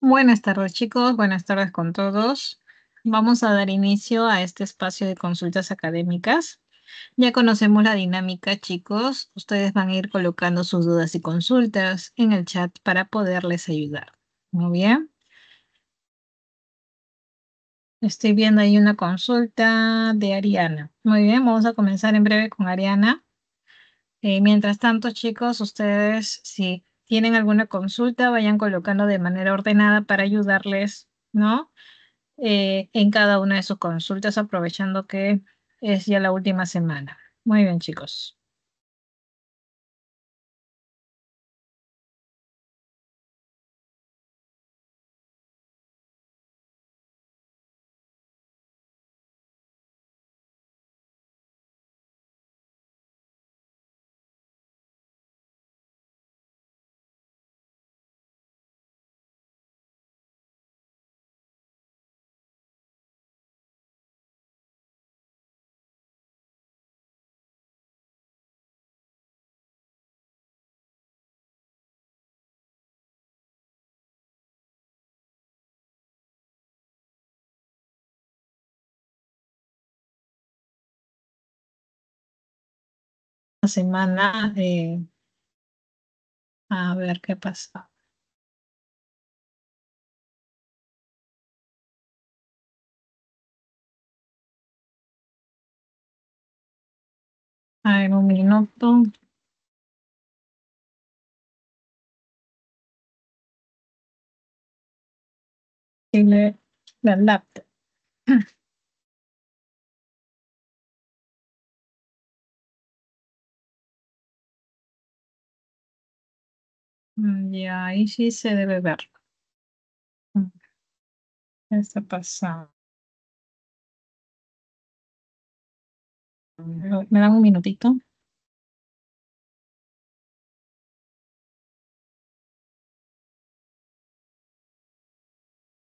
Buenas tardes, chicos. Buenas tardes con todos. Vamos a dar inicio a este espacio de consultas académicas. Ya conocemos la dinámica, chicos. Ustedes van a ir colocando sus dudas y consultas en el chat para poderles ayudar. Muy bien. Estoy viendo ahí una consulta de Ariana. Muy bien, vamos a comenzar en breve con Ariana. Mientras tanto, chicos, ustedes, si tienen alguna consulta, vayan colocando de manera ordenada para ayudarles, ¿no? En cada una de sus consultas, aprovechando que es ya la última semana. Muy bien, chicos. La semana, a ver qué pasa. A ver, un minuto. Y la laptop. Ya, ahí sí se debe ver. Mm, ¿Qué está pasando? ¿Me dan un minutito?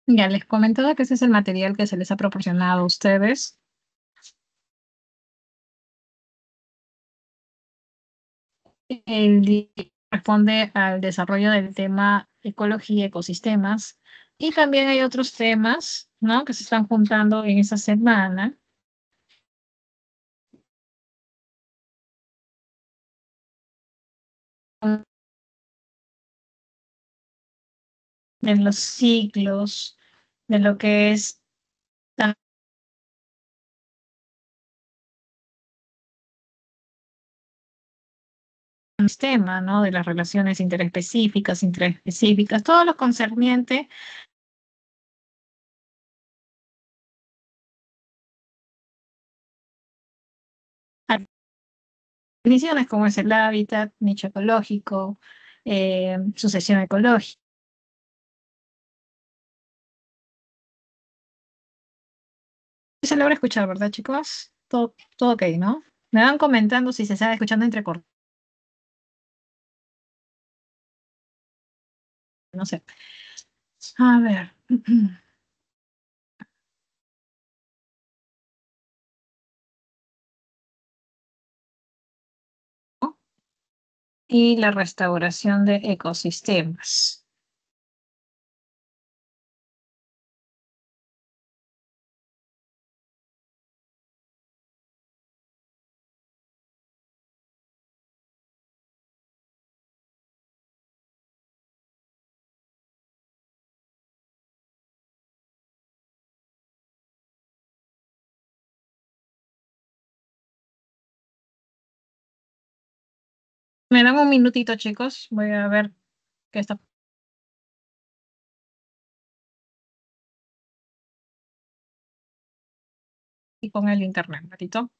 Ya les comentaba que ese es el material que se les ha proporcionado a ustedes. Responde al desarrollo del tema ecología, ecosistemas, y también hay otros temas, ¿no? Que se están juntando en esa semana, de los ciclos, de lo que es el sistema, ¿no? De las relaciones interespecíficas, todo lo concerniente a definiciones como es el hábitat, nicho ecológico, sucesión ecológica. Se logra escuchar, ¿verdad, chicos? Todo ok, ¿no? Me van comentando si se está escuchando entrecortado, no sé. A ver. Y la restauración de ecosistemas. Me dan un minutito, chicos. Voy a ver qué está aquí con el internet, un ratito.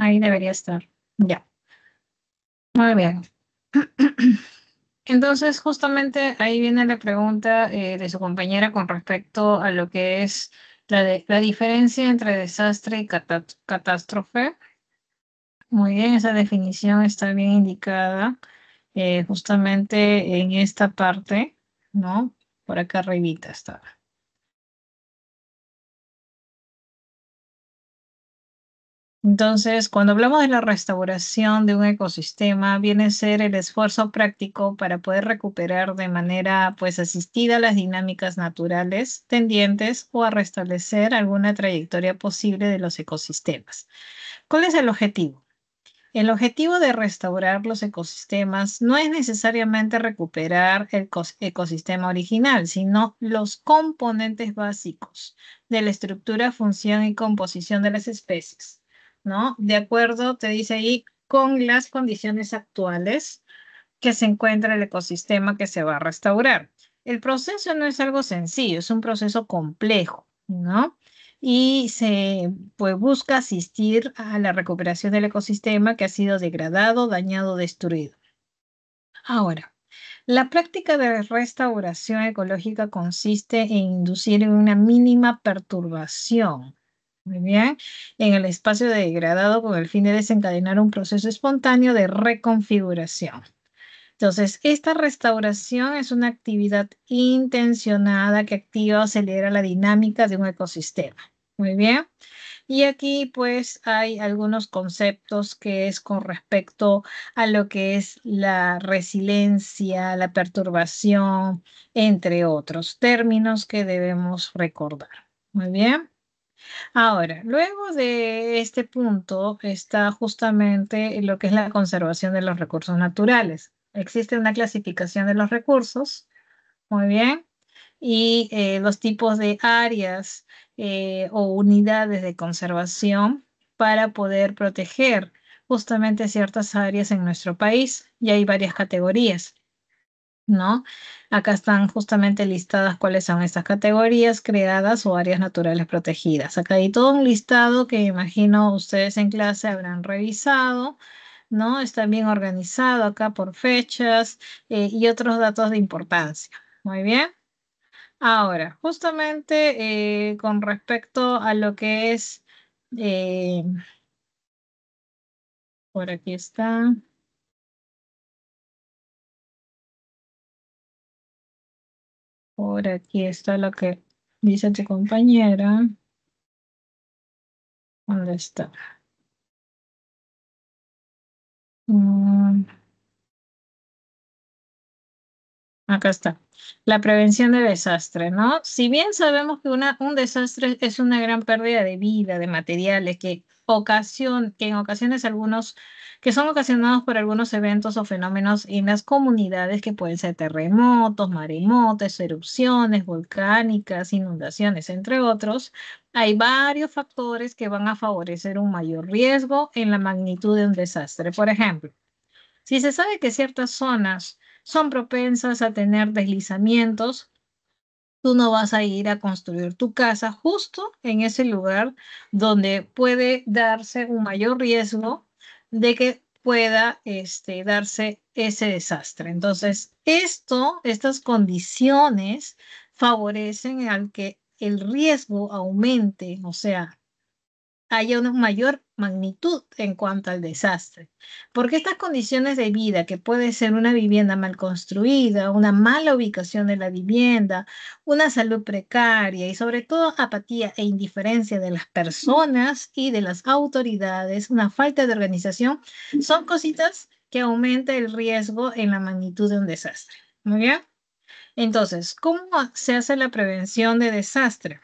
Ahí debería estar. Ya. Muy bien. Entonces, justamente ahí viene la pregunta de su compañera con respecto a lo que es la diferencia entre desastre y catástrofe. Muy bien, esa definición está bien indicada justamente en esta parte, ¿no? Por acá arribita está. Entonces, cuando hablamos de la restauración de un ecosistema, viene a ser el esfuerzo práctico para poder recuperar de manera, pues, asistida las dinámicas naturales tendientes o a restablecer alguna trayectoria posible de los ecosistemas. ¿Cuál es el objetivo? El objetivo de restaurar los ecosistemas no es necesariamente recuperar el ecosistema original, sino los componentes básicos de la estructura, función y composición de las especies, ¿no? De acuerdo, te dice ahí, con las condiciones actuales que se encuentra el ecosistema que se va a restaurar. El proceso no es algo sencillo, es un proceso complejo, ¿no? Y se pues, busca asistir a la recuperación del ecosistema que ha sido degradado, dañado, destruido. Ahora, la práctica de restauración ecológica consiste en inducir una mínima perturbación, muy bien, en el espacio degradado con el fin de desencadenar un proceso espontáneo de reconfiguración. Entonces, esta restauración es una actividad intencionada que activa o acelera la dinámica de un ecosistema. Muy bien. Y aquí pues hay algunos conceptos que es con respecto a lo que es la resiliencia, la perturbación, entre otros términos que debemos recordar. Muy bien. Ahora, luego de este punto está justamente lo que es la conservación de los recursos naturales. Existe una clasificación de los recursos, muy bien, y los tipos de áreas o unidades de conservación para poder proteger justamente ciertas áreas en nuestro país. Y hay varias categorías. ¿No? Acá están justamente listadas cuáles son estas categorías creadas o áreas naturales protegidas. Acá hay todo un listado que imagino ustedes en clase habrán revisado, ¿no? Está bien organizado acá por fechas y otros datos de importancia. Muy bien. Ahora, justamente con respecto a lo que es, eh, por aquí está, por aquí está lo que dice tu compañera. ¿Dónde está? Mm, acá está. La prevención de desastres, ¿no? Si bien sabemos que un desastre es una gran pérdida de vida, de materiales, que en ocasiones que son ocasionados por algunos eventos o fenómenos en las comunidades que pueden ser terremotos, maremotos, erupciones volcánicas, inundaciones, entre otros, hay varios factores que van a favorecer un mayor riesgo en la magnitud de un desastre. Por ejemplo, si se sabe que ciertas zonas son propensas a tener deslizamientos, tú no vas a ir a construir tu casa justo en ese lugar donde puede darse un mayor riesgo de que pueda darse ese desastre. Entonces, estas condiciones favorecen al que el riesgo aumente, o sea, haya una mayor magnitud en cuanto al desastre. Porque estas condiciones de vida, que puede ser una vivienda mal construida, una mala ubicación de la vivienda, una salud precaria y sobre todo apatía e indiferencia de las personas y de las autoridades, una falta de organización, son cositas que aumentan el riesgo en la magnitud de un desastre. Muy bien. Entonces, ¿cómo se hace la prevención de desastre?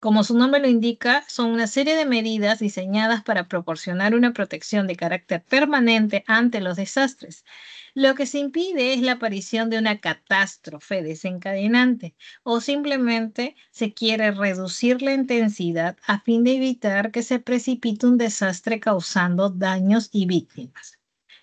Como su nombre lo indica, son una serie de medidas diseñadas para proporcionar una protección de carácter permanente ante los desastres. Lo que se impide es la aparición de una catástrofe desencadenante o simplemente se quiere reducir la intensidad a fin de evitar que se precipite un desastre causando daños y víctimas.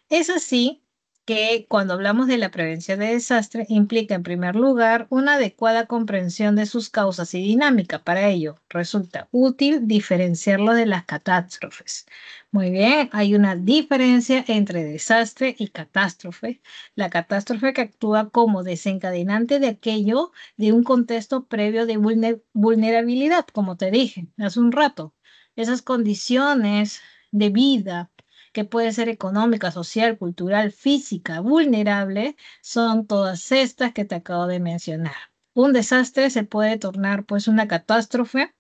Es así que cuando hablamos de la prevención de desastres implica en primer lugar una adecuada comprensión de sus causas y dinámica. Para ello, resulta útil diferenciarlo de las catástrofes. Muy bien, hay una diferencia entre desastre y catástrofe. La catástrofe que actúa como desencadenante de aquello de un contexto previo de vulnerabilidad, como te dije hace un rato. Esas condiciones de vida que puede ser económica, social, cultural, física, vulnerable, son todas estas que te acabo de mencionar. Un desastre se puede tornar pues una catástrofe,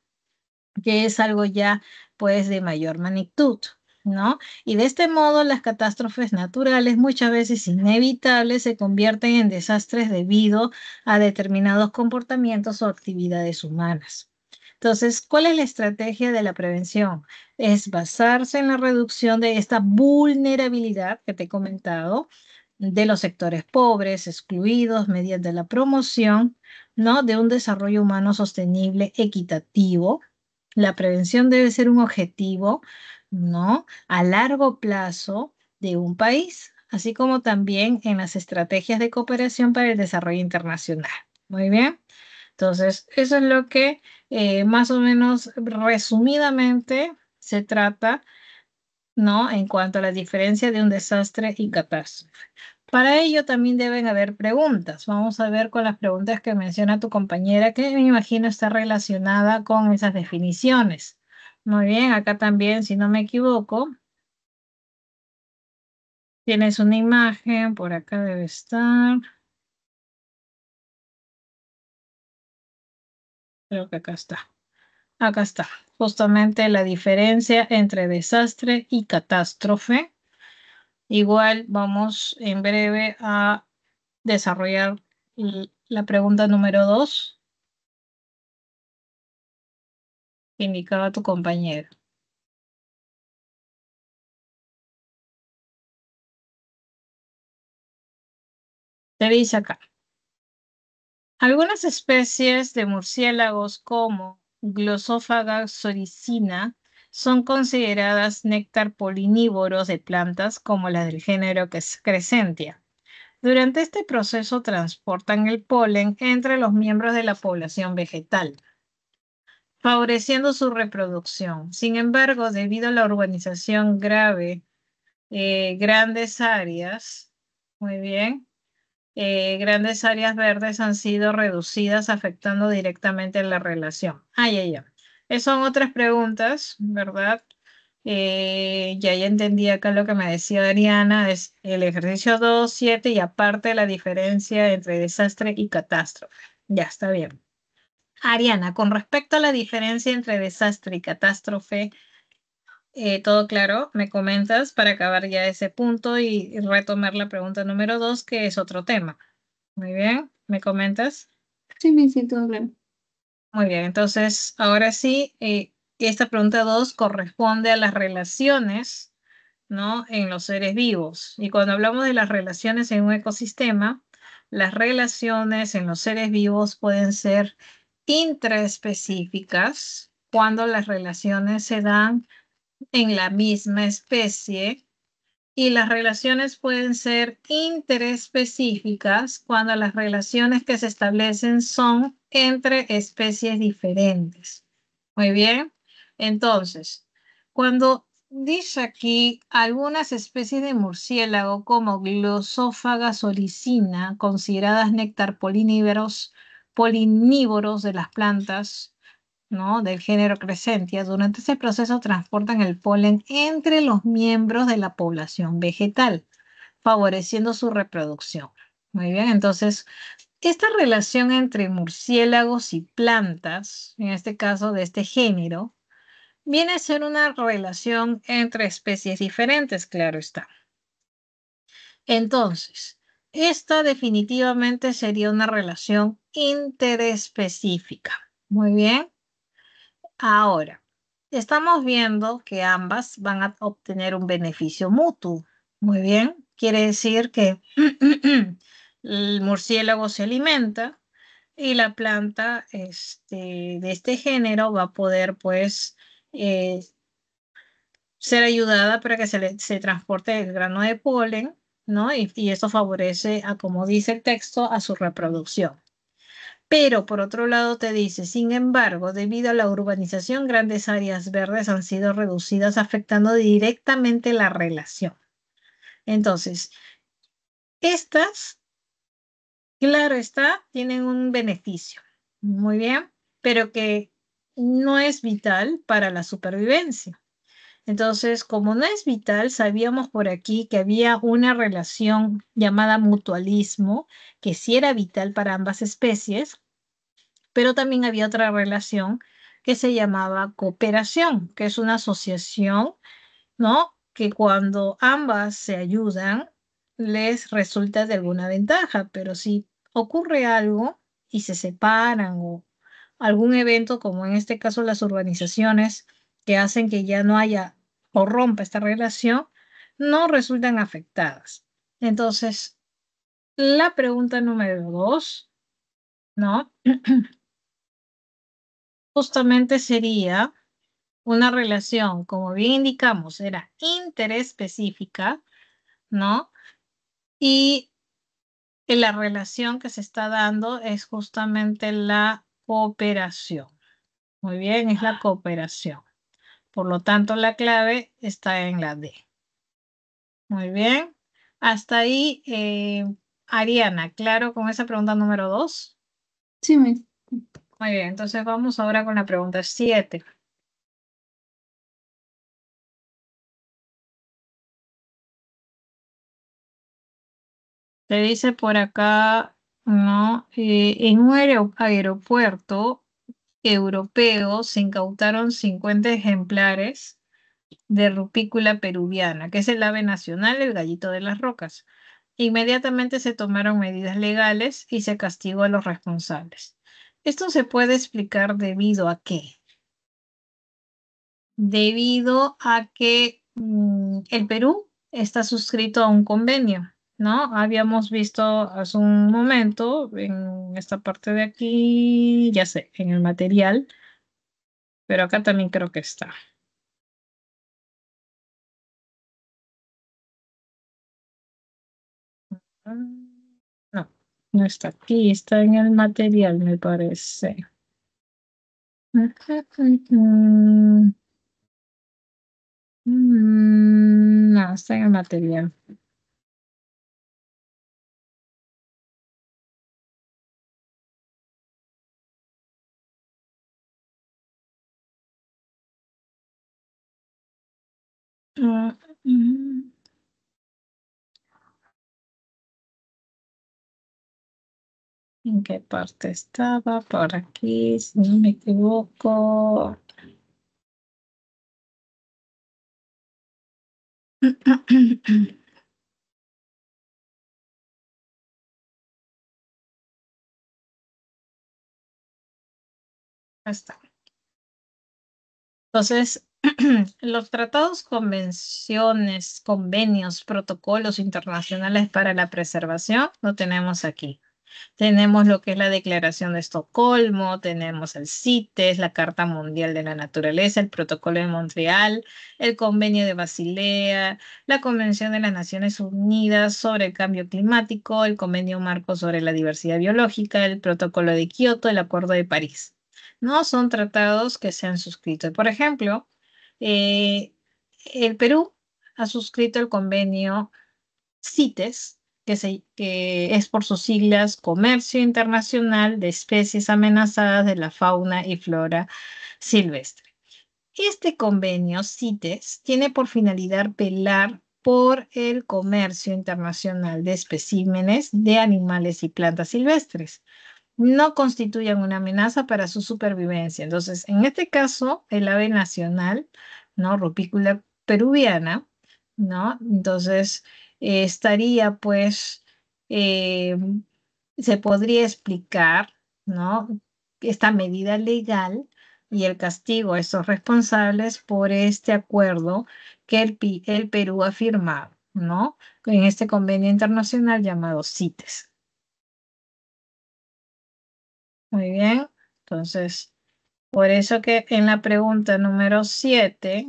que es algo ya pues de mayor magnitud, ¿no? Y de este modo las catástrofes naturales, muchas veces inevitables, se convierten en desastres debido a determinados comportamientos o actividades humanas. Entonces, ¿cuál es la estrategia de la prevención? Es basarse en la reducción de esta vulnerabilidad que te he comentado, de los sectores pobres, excluidos, mediante la promoción, ¿no?, de un desarrollo humano sostenible, equitativo. La prevención debe ser un objetivo, ¿no?, a largo plazo de un país, así como también en las estrategias de cooperación para el desarrollo internacional. Muy bien. Entonces, eso es lo que más o menos resumidamente se trata, ¿no?, en cuanto a la diferencia de un desastre y catástrofe. Para ello también deben haber preguntas. Vamos a ver con las preguntas que menciona tu compañera, que me imagino está relacionada con esas definiciones. Muy bien, acá también, si no me equivoco, tienes una imagen, por acá debe estar. Creo que acá está. Acá está, justamente la diferencia entre desastre y catástrofe. Igual vamos en breve a desarrollar la pregunta número 2 que indicaba tu compañero. Te dice acá, algunas especies de murciélagos como Glossophaga soricina son consideradas néctar polinívoros de plantas como las del género Crescentia. Durante este proceso transportan el polen entre los miembros de la población vegetal, favoreciendo su reproducción. Sin embargo, debido a la urbanización grave, grandes áreas, muy bien, grandes áreas verdes han sido reducidas, afectando directamente la relación. Ay. Son otras preguntas, ¿verdad? Ya entendí acá lo que me decía Ariana, es el ejercicio 2, 7 y aparte la diferencia entre desastre y catástrofe. Ya está bien. Ariana, con respecto a la diferencia entre desastre y catástrofe, todo claro, me comentas para acabar ya ese punto y retomar la pregunta número 2, que es otro tema. Muy bien, ¿me comentas? Sí, me siento claro. Muy bien, entonces ahora sí, esta pregunta 2 corresponde a las relaciones, ¿no?, en los seres vivos. Y cuando hablamos de las relaciones en un ecosistema, las relaciones en los seres vivos pueden ser intraespecíficas cuando las relaciones se dan en la misma especie, y las relaciones pueden ser interespecíficas cuando las relaciones que se establecen son entre especies diferentes. Muy bien. Entonces, cuando dice aquí algunas especies de murciélago como Glossophaga soricina, consideradas néctar polinívoros de las plantas, ¿no?, del género Crescentia, durante ese proceso transportan el polen entre los miembros de la población vegetal, favoreciendo su reproducción. Muy bien, entonces, esta relación entre murciélagos y plantas, en este caso de este género, viene a ser una relación entre especies diferentes, claro está. Entonces, esta definitivamente sería una relación interespecífica. Muy bien. Ahora, estamos viendo que ambas van a obtener un beneficio mutuo. Muy bien, quiere decir que el murciélago se alimenta y la planta de este género va a poder, pues, ser ayudada para que se transporte el grano de polen, ¿no? Y esto favorece a, como dice el texto, a su reproducción. Pero por otro lado te dice, sin embargo, debido a la urbanización, grandes áreas verdes han sido reducidas, afectando directamente la relación. Entonces, estas, claro está, tienen un beneficio, muy bien, pero que no es vital para la supervivencia. Entonces, como no es vital, sabíamos por aquí que había una relación llamada mutualismo, que sí era vital para ambas especies, pero también había otra relación que se llamaba cooperación, que es una asociación, ¿no? Que cuando ambas se ayudan, les resulta de alguna ventaja, pero si ocurre algo y se separan o algún evento, como en este caso las urbanizaciones, que hacen que ya no haya o rompa esta relación, no resultan afectadas. Entonces, la pregunta número 2, ¿no? Justamente sería una relación, como bien indicamos, era interespecífica, ¿no? Y la relación que se está dando es justamente la cooperación. Muy bien, es la cooperación. Por lo tanto, la clave está en la D. Muy bien. Hasta ahí, Ariana, ¿claro con esa pregunta número 2? Sí, Miss. Muy bien, entonces vamos ahora con la pregunta 7. Te dice por acá, ¿no? En un aeropuerto europeo se incautaron 50 ejemplares de rupícula peruviana, que es el ave nacional, el gallito de las rocas. Inmediatamente se tomaron medidas legales y se castigó a los responsables. Esto se puede explicar debido a qué. Debido a que el Perú está suscrito a un convenio, ¿no? Habíamos visto hace un momento en esta parte de aquí, ya sé, en el material, pero acá también creo que está. No, no está aquí, está en el material, me parece. No, está en el material. Ah, mm, ¿En qué parte estaba? Por aquí, si no me equivoco. Ahí está. Entonces, los tratados, convenciones, convenios, protocolos internacionales para la preservación lo tenemos aquí. Tenemos lo que es la Declaración de Estocolmo, tenemos el CITES, la Carta Mundial de la Naturaleza, el Protocolo de Montreal, el Convenio de Basilea, la Convención de las Naciones Unidas sobre el Cambio Climático, el Convenio Marco sobre la Diversidad Biológica, el Protocolo de Kioto, el Acuerdo de París. No son tratados que se han suscrito. Por ejemplo, eh, el Perú ha suscrito el convenio CITES, que es por sus siglas Comercio Internacional de Especies Amenazadas de la Fauna y Flora Silvestre. Este convenio CITES tiene por finalidad velar por el comercio internacional de especímenes de animales y plantas silvestres. No constituyen una amenaza para su supervivencia. Entonces, en este caso, el ave nacional, ¿no? Rupícula peruviana, ¿no? Entonces, estaría pues, eh, se podría explicar, ¿no? Esta medida legal y el castigo a esos responsables por este acuerdo que el Perú ha firmado, ¿no? En este convenio internacional llamado CITES. Muy bien. Entonces, por eso que en la pregunta número 7,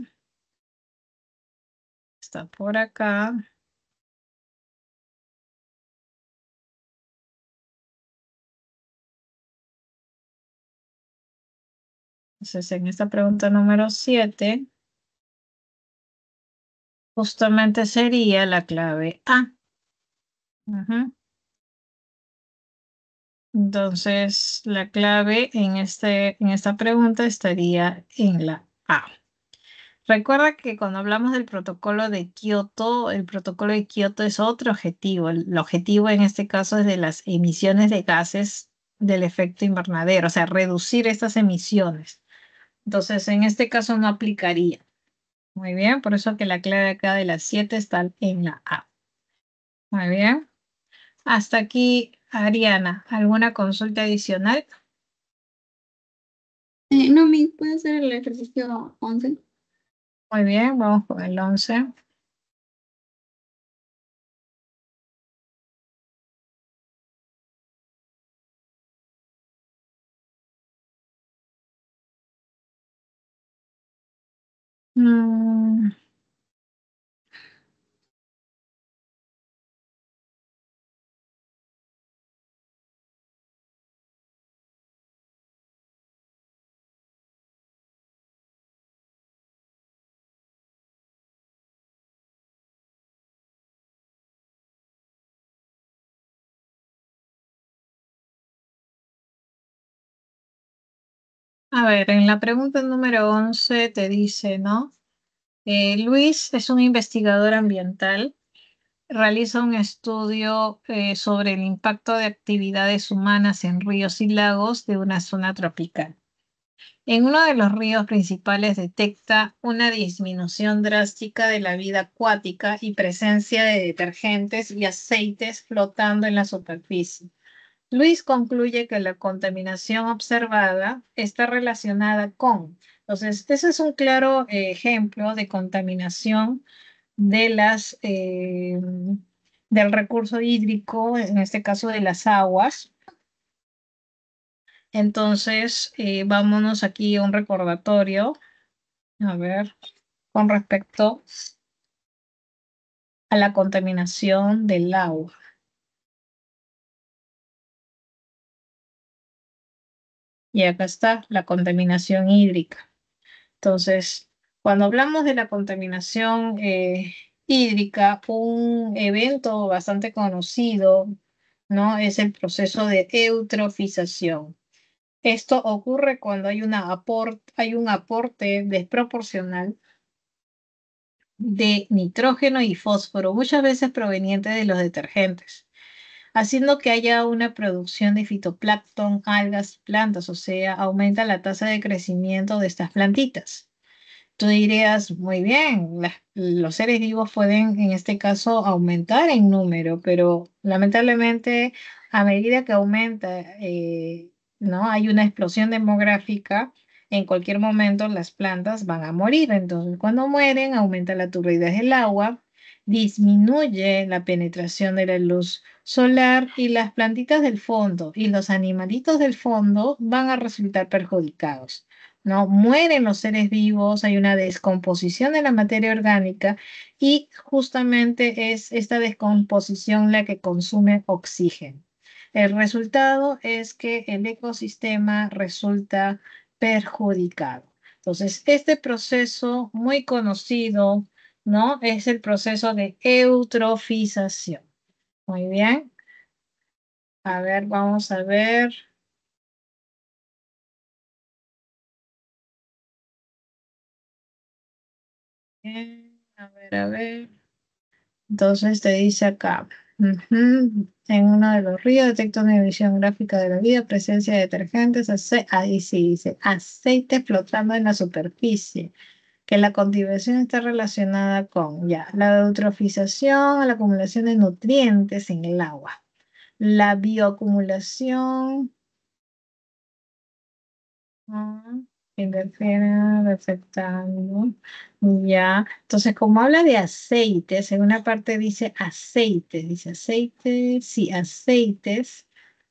está por acá, Entonces, en esta pregunta número 7, justamente sería la clave A. Ujú. Entonces, la clave en esta pregunta estaría en la A. Recuerda que cuando hablamos del protocolo de Kioto, el protocolo de Kioto es otro objetivo. El objetivo en este caso es de las emisiones de gases del efecto invernadero, o sea, reducir estas emisiones. Entonces, en este caso no aplicaría. Muy bien, por eso que la clave acá de las 7 está en la A. Muy bien. Hasta aquí, Ariana, ¿alguna consulta adicional? No, mi, ¿puede hacer el ejercicio 11? Muy bien, vamos con el 11. Mm, a ver, en la pregunta número 11 te dice, ¿no? Luis es un investigador ambiental, realiza un estudio sobre el impacto de actividades humanas en ríos y lagos de una zona tropical. En uno de los ríos principales detecta una disminución drástica de la vida acuática y presencia de detergentes y aceites flotando en la superficie. Luis concluye que la contaminación observada está relacionada con, entonces, ese es un claro ejemplo de contaminación de del recurso hídrico, en este caso de las aguas. Entonces, vámonos aquí a un recordatorio, a ver, con respecto a la contaminación del agua. Y acá está la contaminación hídrica. Entonces, cuando hablamos de la contaminación hídrica, un evento bastante conocido, ¿no? Es el proceso de eutrofización. Esto ocurre cuando hay un aporte desproporcional de nitrógeno y fósforo, muchas veces proveniente de los detergentes, haciendo que haya una producción de fitoplancton, algas, plantas, o sea, aumenta la tasa de crecimiento de estas plantitas. Tú dirías, muy bien, los seres vivos pueden en este caso aumentar en número, pero lamentablemente a medida que aumenta, ¿no? Hay una explosión demográfica, en cualquier momento las plantas van a morir. Entonces, cuando mueren, aumenta la turbidez del agua, disminuye la penetración de la luz solar y las plantitas del fondo y los animalitos del fondo van a resultar perjudicados. ¿No? Mueren los seres vivos, hay una descomposición de la materia orgánica y justamente es esta descomposición la que consume oxígeno. El resultado es que el ecosistema resulta perjudicado. Entonces, este proceso muy conocido, ¿no? Es el proceso de eutrofización. Muy bien. A ver, vamos a ver. A ver, a ver. Entonces te dice acá, en uno de los ríos detecta una emisión gráfica de la vida, presencia de detergentes, ahí sí dice, aceite flotando en la superficie, que la contaminación está relacionada con ya, la eutrofización, la acumulación de nutrientes en el agua, la bioacumulación, ah, interfiere afectando. Ya, entonces como habla de aceites, en una parte dice aceites, sí, aceites,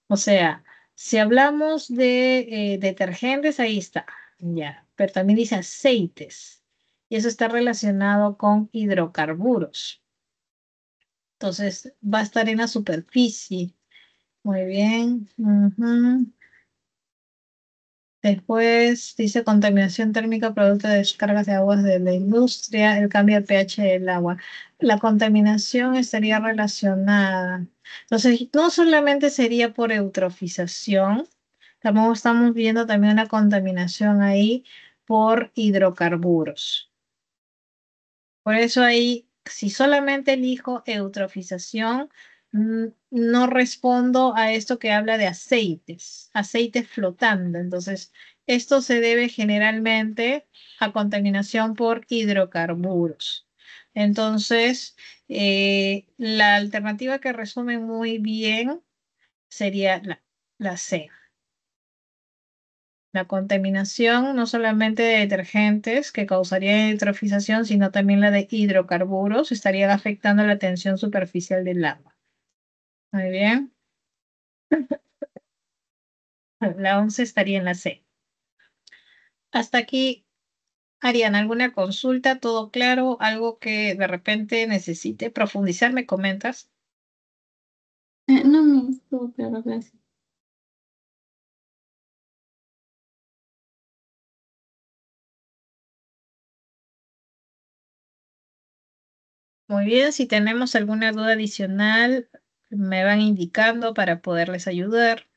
o sea, si hablamos de detergentes, ahí está, ya, pero también dice aceites, y eso está relacionado con hidrocarburos, entonces va a estar en la superficie, muy bien, Después dice contaminación térmica producto de descargas de aguas de la industria, el cambio de pH del agua. La contaminación estaría relacionada. Entonces, no solamente sería por eutrofización, también estamos viendo también una contaminación ahí por hidrocarburos. Por eso ahí, si solamente elijo eutrofización, no respondo a esto que habla de aceites, aceites flotando. Entonces, esto se debe generalmente a contaminación por hidrocarburos. Entonces, la alternativa que resume muy bien sería la C. La contaminación no solamente de detergentes que causaría eutrofización, sino también la de hidrocarburos estarían afectando la tensión superficial del agua. Muy bien. La 11 estaría en la C. Hasta aquí, Ariana, ¿alguna consulta? ¿Todo claro? ¿Algo que de repente necesite profundizar? ¿Me comentas? No, me estuvo claro, gracias. Muy bien, si tenemos alguna duda adicional, me van indicando para poderles ayudar.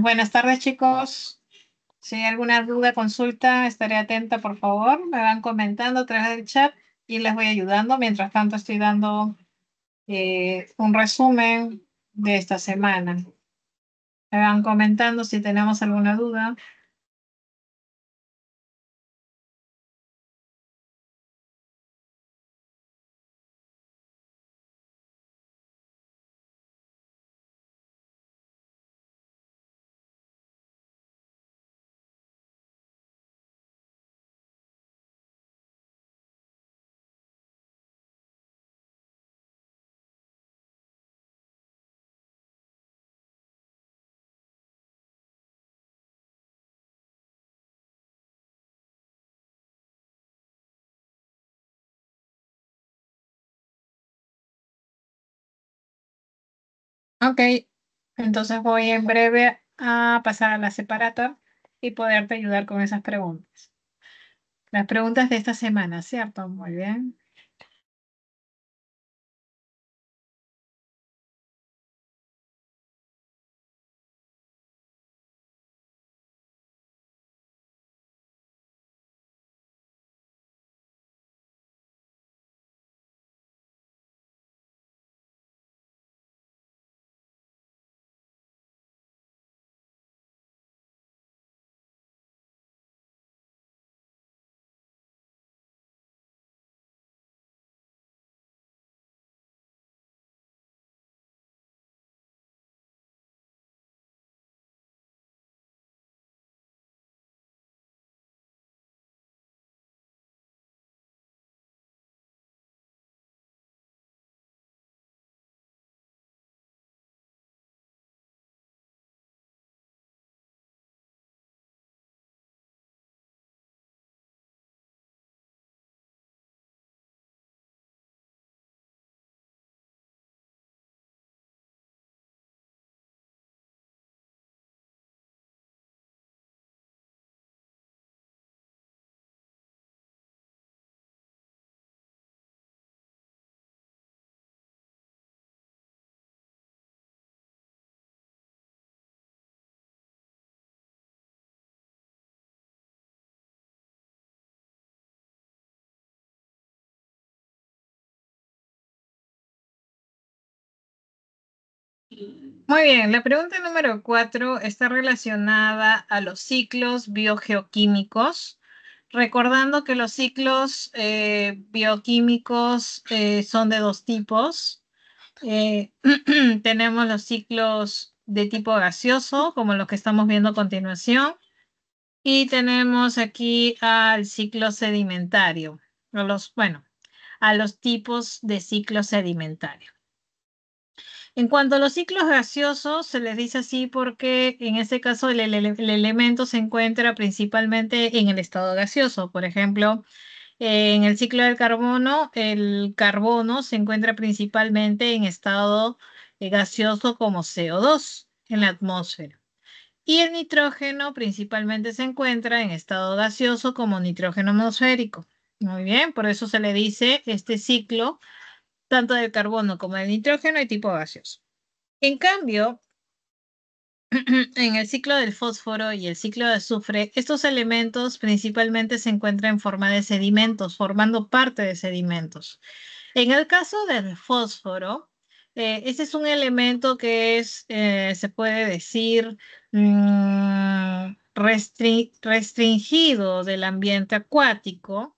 Buenas tardes, chicos. Si hay alguna duda, consulta, estaré atenta, por favor. Me van comentando a través del chat y les voy ayudando. Mientras tanto, estoy dando un resumen de esta semana. Me van comentando si tenemos alguna duda. Ok, entonces voy en breve a pasar a la separata y poderte ayudar con esas preguntas. Las preguntas de esta semana, ¿cierto? Muy bien. Muy bien, la pregunta número 4 está relacionada a los ciclos biogeoquímicos, recordando que los ciclos bioquímicos son de dos tipos. Eh, tenemos los ciclos de tipo gaseoso, como los que estamos viendo a continuación, y tenemos aquí al ciclo sedimentario, bueno, a los tipos de ciclo sedimentario. En cuanto a los ciclos gaseosos, se les dice así porque en este caso el elemento se encuentra principalmente en el estado gaseoso. Por ejemplo, en el ciclo del carbono, el carbono se encuentra principalmente en estado gaseoso como CO2 en la atmósfera. Y el nitrógeno principalmente se encuentra en estado gaseoso como nitrógeno atmosférico. Muy bien, por eso se le dice este ciclo, tanto del carbono como del nitrógeno, de tipo gaseoso. En cambio, en el ciclo del fósforo y el ciclo de azufre, estos elementos principalmente se encuentran en forma de sedimentos, formando parte de sedimentos. En el caso del fósforo, ese es un elemento que se puede decir, restringido del ambiente acuático.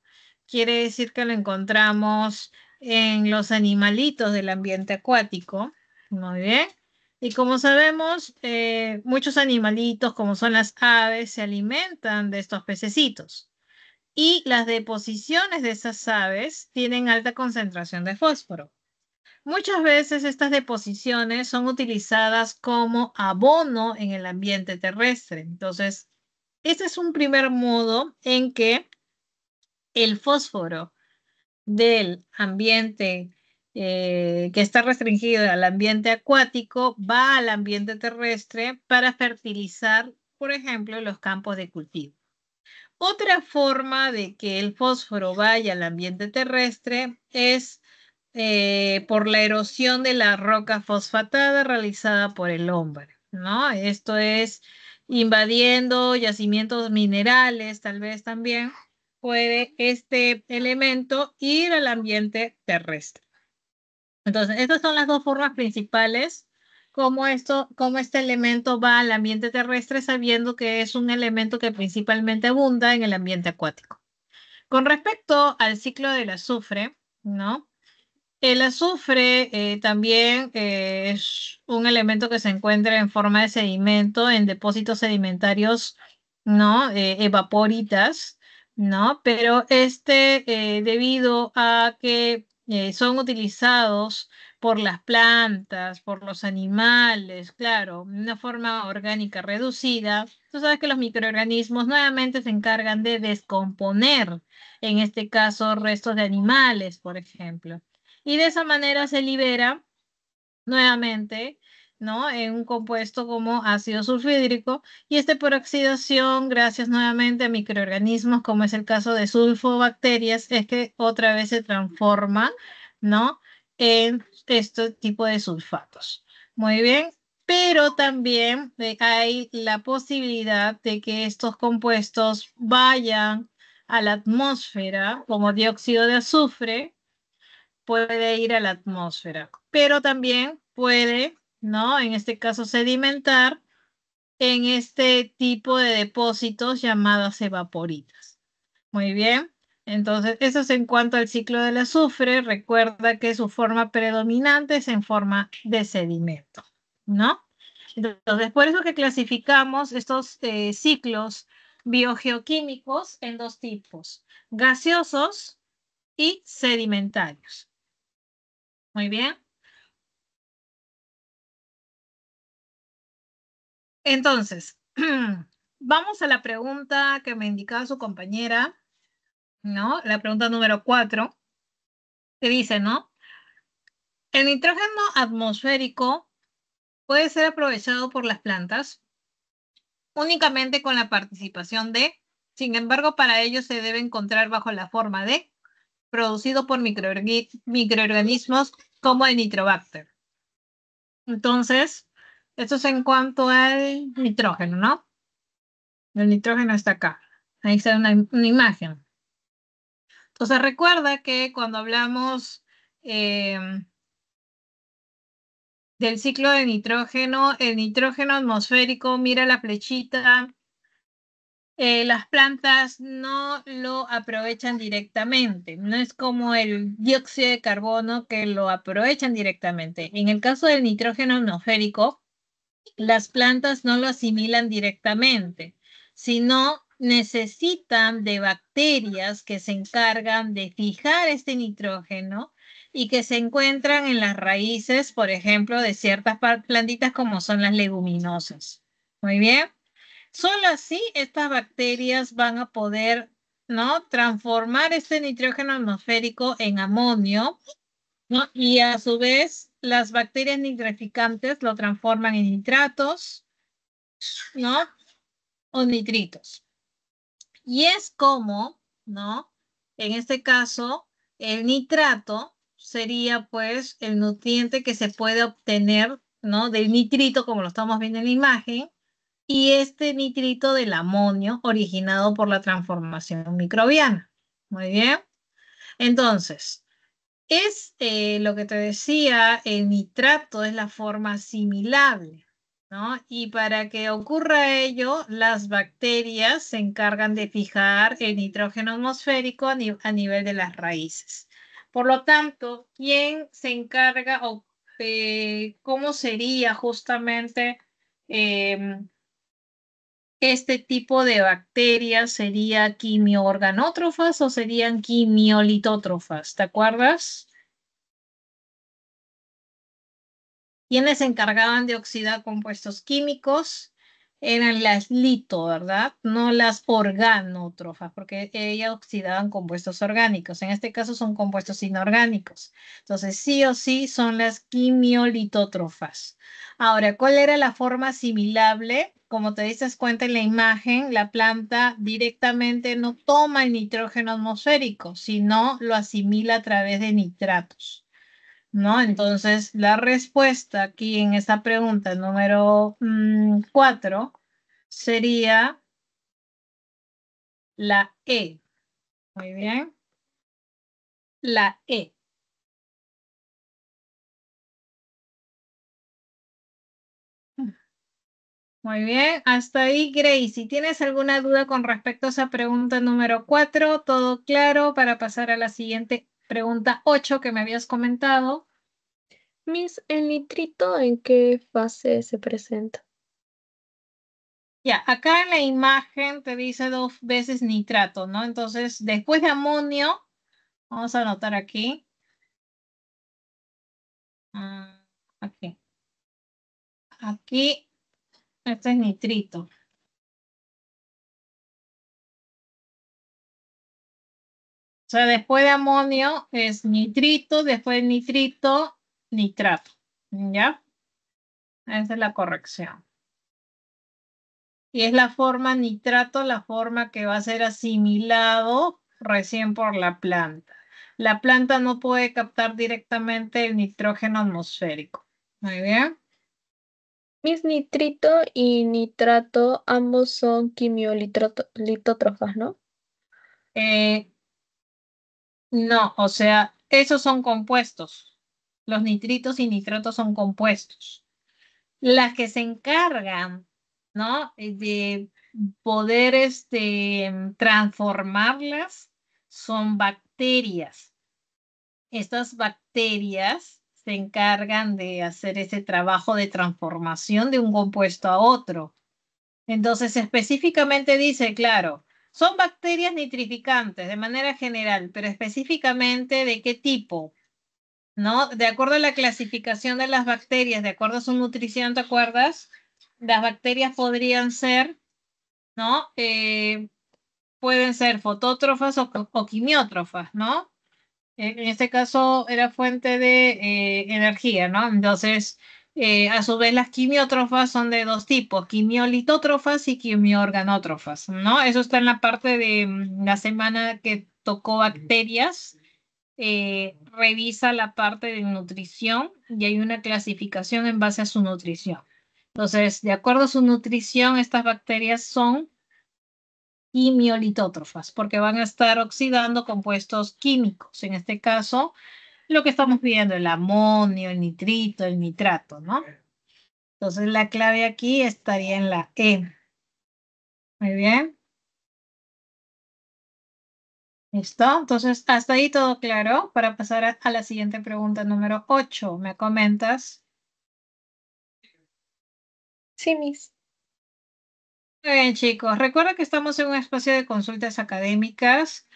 Quiere decir que lo encontramos en los animalitos del ambiente acuático. Muy bien. Y como sabemos, muchos animalitos, como son las aves, se alimentan de estos pececitos. Y las deposiciones de esas aves tienen alta concentración de fósforo. Muchas veces estas deposiciones son utilizadas como abono en el ambiente terrestre. Entonces, este es un primer modo en que el fósforo del ambiente que está restringido al ambiente acuático va al ambiente terrestre para fertilizar, por ejemplo, los campos de cultivo. Otra forma de que el fósforo vaya al ambiente terrestre es por la erosión de la roca fosfatada realizada por el hombre. ¿no? Esto es invadiendo yacimientos minerales, tal vez también puede este elemento ir al ambiente terrestre. Entonces, estas son las dos formas principales, cómo este elemento va al ambiente terrestre, sabiendo que es un elemento que principalmente abunda en el ambiente acuático. Con respecto al ciclo del azufre, ¿no? El azufre también es un elemento que se encuentra en forma de sedimento en depósitos sedimentarios, ¿no? Evaporitas, ¿no? Pero debido a que son utilizados por las plantas, por los animales, claro, de una forma orgánica reducida, tú sabes que los microorganismos nuevamente se encargan de descomponer, en este caso, restos de animales, por ejemplo. Y de esa manera se libera nuevamente, ¿no? En un compuesto como ácido sulfhídrico, y por oxidación, gracias nuevamente a microorganismos, como es el caso de sulfobacterias, es que otra vez se transforma, ¿no? En este tipo de sulfatos. Muy bien. Pero también hay la posibilidad de que estos compuestos vayan a la atmósfera como dióxido de azufre, puede ir a la atmósfera, pero también puede, ¿no? En este caso, sedimentar en este tipo de depósitos llamadas evaporitas. Muy bien. Entonces, eso es en cuanto al ciclo del azufre. Recuerda que su forma predominante es en forma de sedimento, ¿no? Entonces, por eso que clasificamos estos ciclos biogeoquímicos en dos tipos, gaseosos y sedimentarios. Muy bien. Entonces, vamos a la pregunta que me indicaba su compañera, ¿no? La pregunta número 4, que dice, ¿no? El nitrógeno atmosférico puede ser aprovechado por las plantas únicamente con la participación de, sin embargo, para ello se debe encontrar bajo la forma de, producido por microorganismos como el nitrobacter. Entonces, esto es en cuanto al nitrógeno, ¿no? El nitrógeno está acá. Ahí está una imagen. Entonces recuerda que cuando hablamos eh, del ciclo de nitrógeno, el nitrógeno atmosférico, mira la flechita, las plantas no lo aprovechan directamente, no es como el dióxido de carbono que lo aprovechan directamente. En el caso del nitrógeno atmosférico, las plantas no lo asimilan directamente, sino necesitan de bacterias que se encargan de fijar este nitrógeno y que se encuentran en las raíces, por ejemplo, de ciertas plantitas como son las leguminosas. Muy bien. Solo así estas bacterias van a poder, ¿no? Transformar este nitrógeno atmosférico en amonio, ¿no? Y a su vez, las bacterias nitrificantes lo transforman en nitratos, ¿no? O nitritos. Y es como, ¿no? En este caso, el nitrato sería pues el nutriente que se puede obtener, ¿no? Del nitrito, como lo estamos viendo en la imagen, y este nitrito del amonio originado por la transformación microbiana. Muy bien. Entonces, es lo que te decía, el nitrato es la forma asimilable, ¿no? Y para que ocurra ello, las bacterias se encargan de fijar el nitrógeno atmosférico a nivel de las raíces. Por lo tanto, ¿quién se encarga o cómo sería justamente este tipo de bacterias? ¿Sería quimioorganótrofas o serían quimiolitótrofas? ¿Te acuerdas? Quienes se encargaban de oxidar compuestos químicos eran las lito, ¿verdad? No las organótrofas, porque ellas oxidaban compuestos orgánicos. En este caso son compuestos inorgánicos. Entonces, sí o sí son las quimiolitótrofas. Ahora, ¿cuál era la forma asimilable? Como te diste cuenta en la imagen, la planta directamente no toma el nitrógeno atmosférico, sino lo asimila a través de nitratos. ¿no? Entonces, la respuesta aquí en esta pregunta número 4 sería la E. Muy bien. La E. Muy bien, hasta ahí, Grace. Si tienes alguna duda con respecto a esa pregunta número 4, todo claro para pasar a la siguiente pregunta 8 que me habías comentado. Miss, ¿el nitrito en qué fase se presenta? Ya, acá en la imagen te dice 2 veces nitrato, ¿no? Entonces, después de amonio, vamos a anotar aquí. Aquí. Aquí, este es nitrito. O sea, después de amonio es nitrito, después de nitrito, nitrato. ¿Ya? Esa es la corrección. Y es la forma nitrato, la forma que va a ser asimilado recién por la planta. La planta no puede captar directamente el nitrógeno atmosférico. Muy bien. Miss, nitrito y nitrato ambos son quimiolitótrofas, ¿no? No, o sea, esos son compuestos. Los nitritos y nitratos son compuestos. Las que se encargan, ¿no? De poder transformarlas son bacterias. Estas bacterias se encargan de hacer ese trabajo de transformación de un compuesto a otro. Entonces, específicamente dice, claro, son bacterias nitrificantes de manera general, pero específicamente de qué tipo, ¿no? De acuerdo a la clasificación de las bacterias, de acuerdo a su nutrición, ¿te acuerdas? Las bacterias podrían ser, ¿no? Pueden ser fotótrofas o quimiótrofas, ¿no? En este caso era fuente de energía, ¿no? Entonces, a su vez las quimiótrofas son de dos tipos, quimiolitótrofas y quimiorganótrofas, ¿no? Eso está en la parte de la semana que tocó bacterias. Revisa la parte de nutrición y hay una clasificación en base a su nutrición. Entonces, de acuerdo a su nutrición, estas bacterias son quimiolitótrofas porque van a estar oxidando compuestos químicos. En este caso, lo que estamos viendo, el amonio, el nitrito, el nitrato, ¿no? Entonces, la clave aquí estaría en la E. Muy bien. ¿Listo? Entonces, hasta ahí todo claro. Para pasar a la siguiente pregunta número 8, ¿me comentas? Sí, Miss. Muy bien, chicos. Recuerda que estamos en un espacio de consultas académicas.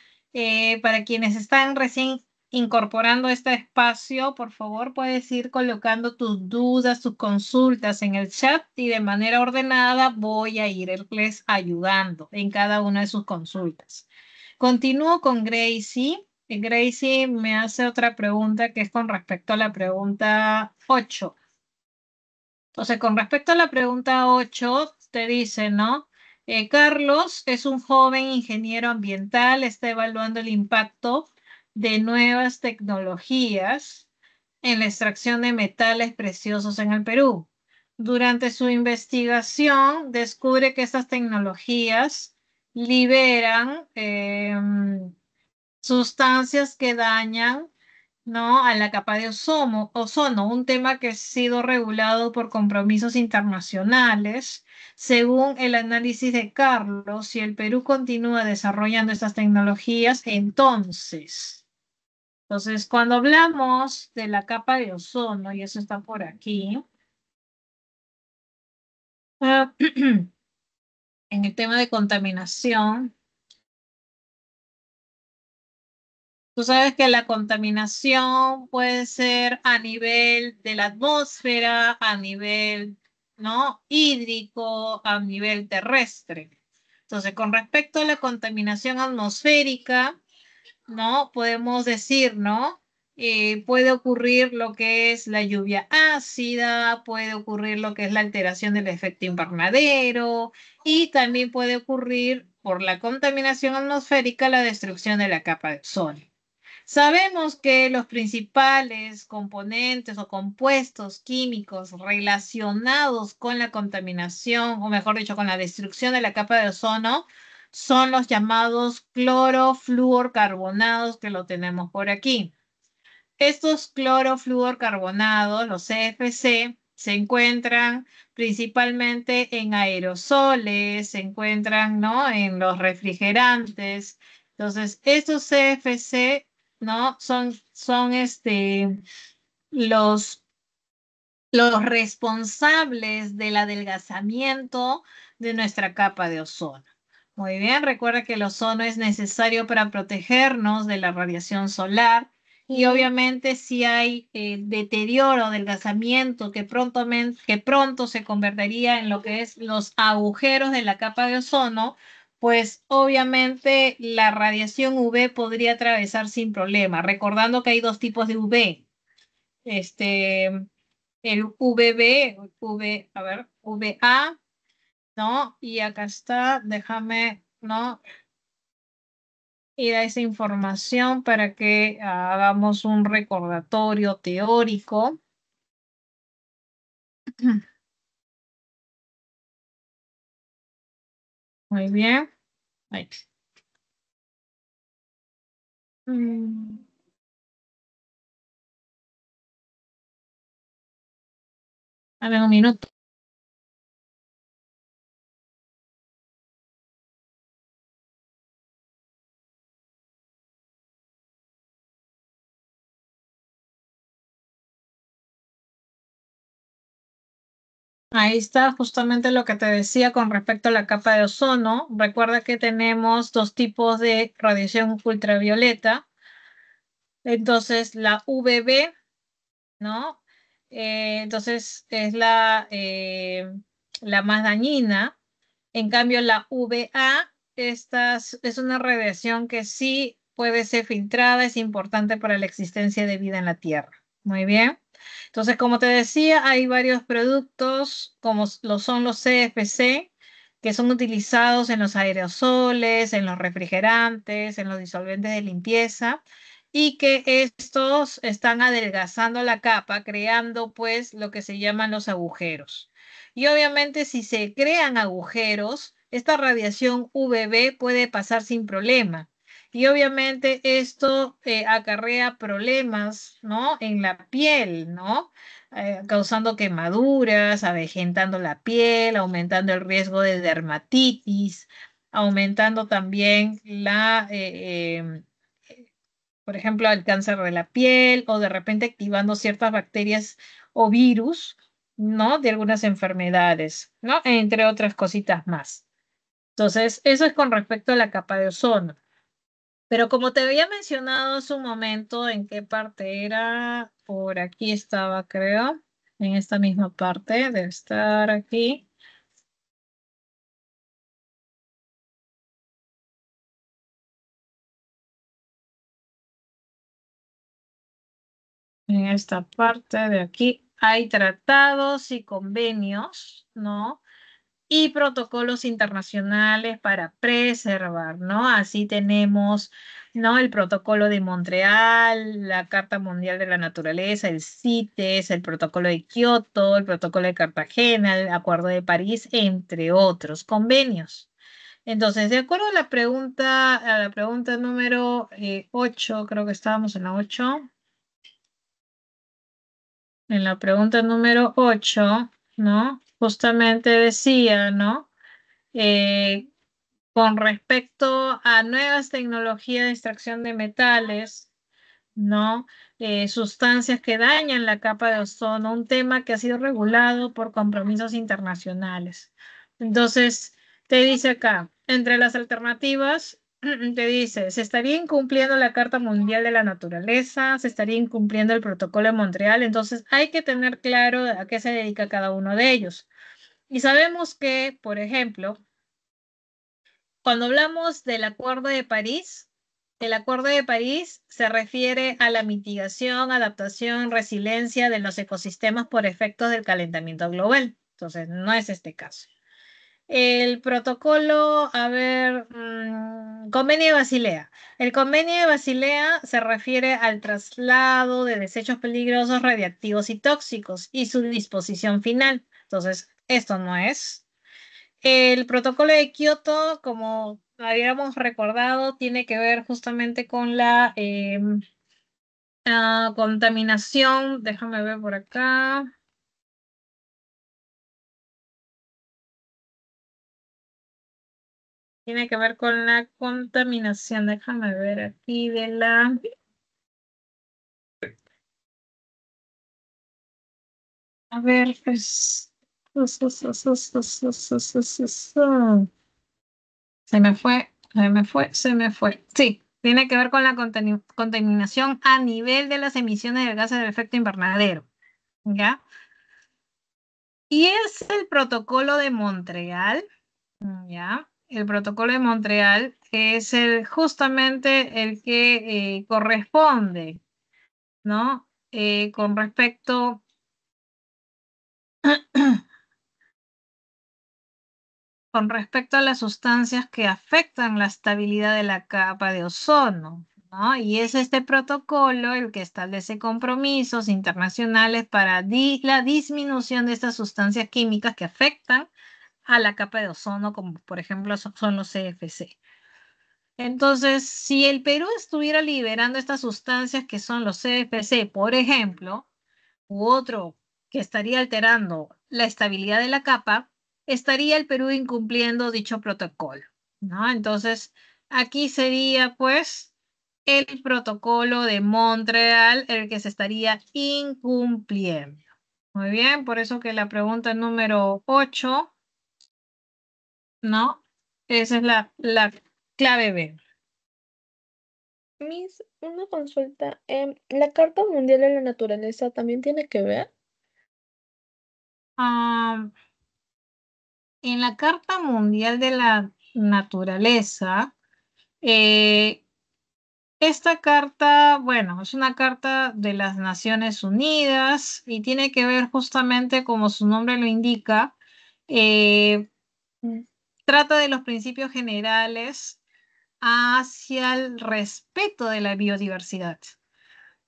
Para quienes están recién incorporando este espacio, por favor, puedes ir colocando tus dudas, tus consultas en el chat y de manera ordenada voy a irles ayudando en cada una de sus consultas. Continúo con Gracie. Gracie me hace otra pregunta que es con respecto a la pregunta 8. Entonces, con respecto a la pregunta 8, te dice, ¿no? Carlos es un joven ingeniero ambiental, está evaluando el impacto de nuevas tecnologías en la extracción de metales preciosos en el Perú. Durante su investigación, descubre que estas tecnologías liberan sustancias que dañan, ¿no? A la capa de ozono, un tema que ha sido regulado por compromisos internacionales. Según el análisis de Carlos, si el Perú continúa desarrollando estas tecnologías, entonces, cuando hablamos de la capa de ozono, y eso está por aquí, en el tema de contaminación, tú sabes que la contaminación puede ser a nivel de la atmósfera, a nivel, ¿no? Hídrico, a nivel terrestre. Entonces, con respecto a la contaminación atmosférica, ¿no? Podemos decir, ¿no? Puede ocurrir lo que es la lluvia ácida, puede ocurrir lo que es la alteración del efecto invernadero y también puede ocurrir por la contaminación atmosférica la destrucción de la capa de ozono. Sabemos que los principales componentes o compuestos químicos relacionados con la contaminación, o mejor dicho, con la destrucción de la capa de ozono, son los llamados clorofluorcarbonados, que lo tenemos por aquí. Estos clorofluorcarbonados, los CFC, se encuentran principalmente en aerosoles, se encuentran, ¿no?, en los refrigerantes. Entonces, estos CFC, ¿no?, son los, los responsables del adelgazamiento de nuestra capa de ozono. Muy bien, recuerda que el ozono es necesario para protegernos de la radiación solar. Y obviamente si hay deterioro, adelgazamiento que pronto se convertiría en lo que es los agujeros de la capa de ozono, pues obviamente la radiación UV podría atravesar sin problema, recordando que hay dos tipos de UV. El VB, a ver, VA, ¿no? Y acá está, déjame, ¿no?, ir a esa información para que hagamos un recordatorio teórico. Muy bien. Ahí. Dame un minuto. Ahí está justamente lo que te decía con respecto a la capa de ozono. Recuerda que tenemos dos tipos de radiación ultravioleta. Entonces, la UVB, ¿no? Entonces, es la más dañina. En cambio, la VA, es una radiación que sí puede ser filtrada, es importante para la existencia de vida en la Tierra. Muy bien. Entonces, como te decía, hay varios productos, como lo son los CFC, que son utilizados en los aerosoles, en los refrigerantes, en los disolventes de limpieza, y que estos están adelgazando la capa, creando pues lo que se llaman los agujeros. Y obviamente si se crean agujeros, esta radiación UVB puede pasar sin problema. Y obviamente esto acarrea problemas, ¿no?, en la piel, ¿no? Causando quemaduras, avejentando la piel, aumentando el riesgo de dermatitis, aumentando también por ejemplo, el cáncer de la piel, o de repente activando ciertas bacterias o virus, ¿no?, de algunas enfermedades, ¿no?, entre otras cositas más. Entonces, eso es con respecto a la capa de ozono. Pero como te había mencionado hace un momento, ¿en qué parte era? Por aquí estaba, creo, en esta misma parte, debe estar aquí. En esta parte de aquí hay tratados y convenios, ¿no?, y protocolos internacionales para preservar, ¿no? Así tenemos, ¿no?, el Protocolo de Montreal, la Carta Mundial de la Naturaleza, el CITES, el Protocolo de Kioto, el Protocolo de Cartagena, el Acuerdo de París, entre otros convenios. Entonces, de acuerdo a la pregunta número 8, creo que estábamos en la 8. En la pregunta número 8, ¿no?, justamente decía, ¿no?, eh, con respecto a nuevas tecnologías de extracción de metales, ¿no?, sustancias que dañan la capa de ozono, un tema que ha sido regulado por compromisos internacionales. Entonces, te dice acá, entre las alternativas, te dice, se estaría incumpliendo la Carta Mundial de la Naturaleza, se estaría incumpliendo el Protocolo de Montreal. Entonces, hay que tener claro a qué se dedica cada uno de ellos. Y sabemos que, por ejemplo, cuando hablamos del Acuerdo de París, el Acuerdo de París se refiere a la mitigación, adaptación, resiliencia de los ecosistemas por efectos del calentamiento global. Entonces, no es este caso. El protocolo, a ver, Convenio de Basilea. El convenio de Basilea se refiere al traslado de desechos peligrosos, radiactivos y tóxicos y su disposición final. Entonces, esto no es. El protocolo de Kioto, como habíamos recordado, tiene que ver justamente con la contaminación. Déjame ver por acá. Tiene que ver con la contaminación. Déjame ver aquí de la... A ver, pues... Se me fue, se me fue, se me fue. Sí, tiene que ver con la contaminación a nivel de las emisiones de gases de efecto invernadero. ¿Ya? Y es el protocolo de Montreal. ¿Ya? El protocolo de Montreal es justamente el que corresponde, ¿no? Con respecto con respecto a las sustancias que afectan la estabilidad de la capa de ozono, ¿no? Y es este protocolo el que establece compromisos internacionales para la disminución de estas sustancias químicas que afectan a la capa de ozono, como por ejemplo son los CFC. Entonces, si el Perú estuviera liberando estas sustancias que son los CFC, por ejemplo, u otro que estaría alterando la estabilidad de la capa, estaría el Perú incumpliendo dicho protocolo, ¿no? Entonces, aquí sería pues el protocolo de Montreal el que se estaría incumpliendo. Muy bien, por eso que la pregunta número 8, ¿no? Esa es la clave B. Miss, una consulta. ¿La Carta Mundial de la Naturaleza también tiene que ver? Ah, en la Carta Mundial de la Naturaleza, esta carta, bueno, es una carta de las Naciones Unidas y tiene que ver justamente como su nombre lo indica, eh, trata de los principios generales hacia el respeto de la biodiversidad,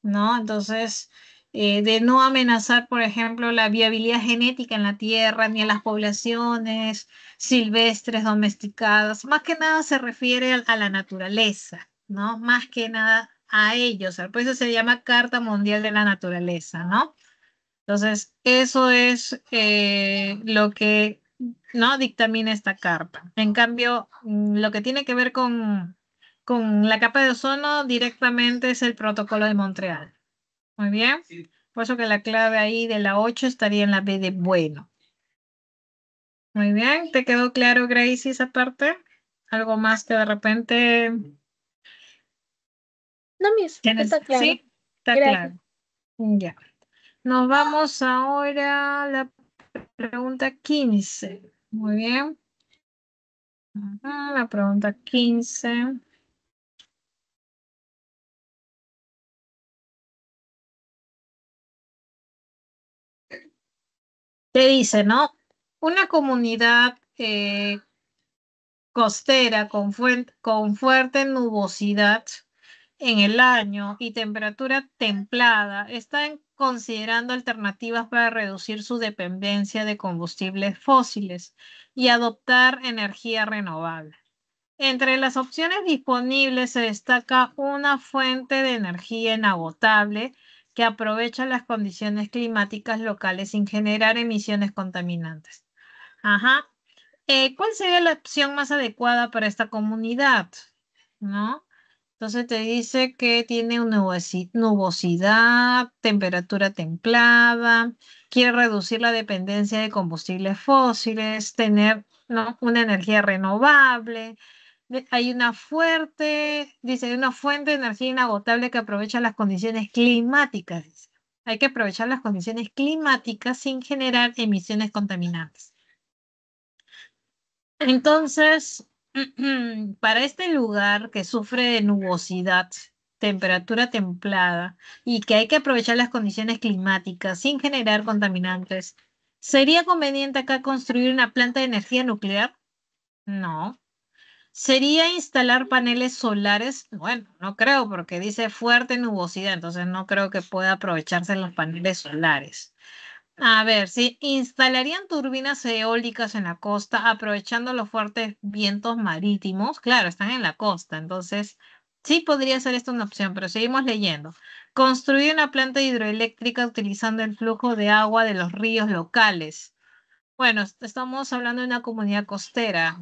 ¿no? Entonces, de no amenazar, por ejemplo, la viabilidad genética en la tierra ni a las poblaciones silvestres domesticadas. Más que nada se refiere a la naturaleza, ¿no? Más que nada a ellos. Por eso se llama Carta Mundial de la Naturaleza, ¿no? Entonces, eso es lo que no dictamina esta carta. En cambio, lo que tiene que ver con la capa de ozono directamente es el protocolo de Montreal. Muy bien. Por eso que la clave ahí de la 8 estaría en la B de bueno. Muy bien. ¿Te quedó claro, Gracie, esa parte? ¿Algo más que de repente No, Miss, tienes? está claro. Sí, está Gracias. claro. Ya. Nos vamos ahora a la pregunta 15. Muy bien. La pregunta 15. Te dice, ¿no? Una comunidad costera con fuerte nubosidad en el año y temperatura templada están considerando alternativas para reducir su dependencia de combustibles fósiles y adoptar energía renovable. Entre las opciones disponibles se destaca una fuente de energía inagotable que aprovecha las condiciones climáticas locales sin generar emisiones contaminantes. Ajá. ¿Cuál sería la opción más adecuada para esta comunidad? ¿No? Entonces te dice que tiene una nubosidad, temperatura templada, quiere reducir la dependencia de combustibles fósiles, tener, ¿no?, una energía renovable. Hay una dice, una fuente de energía inagotable que aprovecha las condiciones climáticas. Dice. Hay que aprovechar las condiciones climáticas sin generar emisiones contaminantes. Entonces, para este lugar que sufre de nubosidad, temperatura templada y que hay que aprovechar las condiciones climáticas sin generar contaminantes, ¿sería conveniente acá construir una planta de energía nuclear? No. ¿Sería instalar paneles solares? Bueno, no creo porque dice fuerte nubosidad, entonces no creo que pueda aprovecharse los paneles solares. A ver, si instalarían turbinas eólicas en la costa aprovechando los fuertes vientos marítimos, claro, están en la costa, entonces sí podría ser esto una opción, pero seguimos leyendo. Construir una planta hidroeléctrica utilizando el flujo de agua de los ríos locales. Bueno, estamos hablando de una comunidad costera.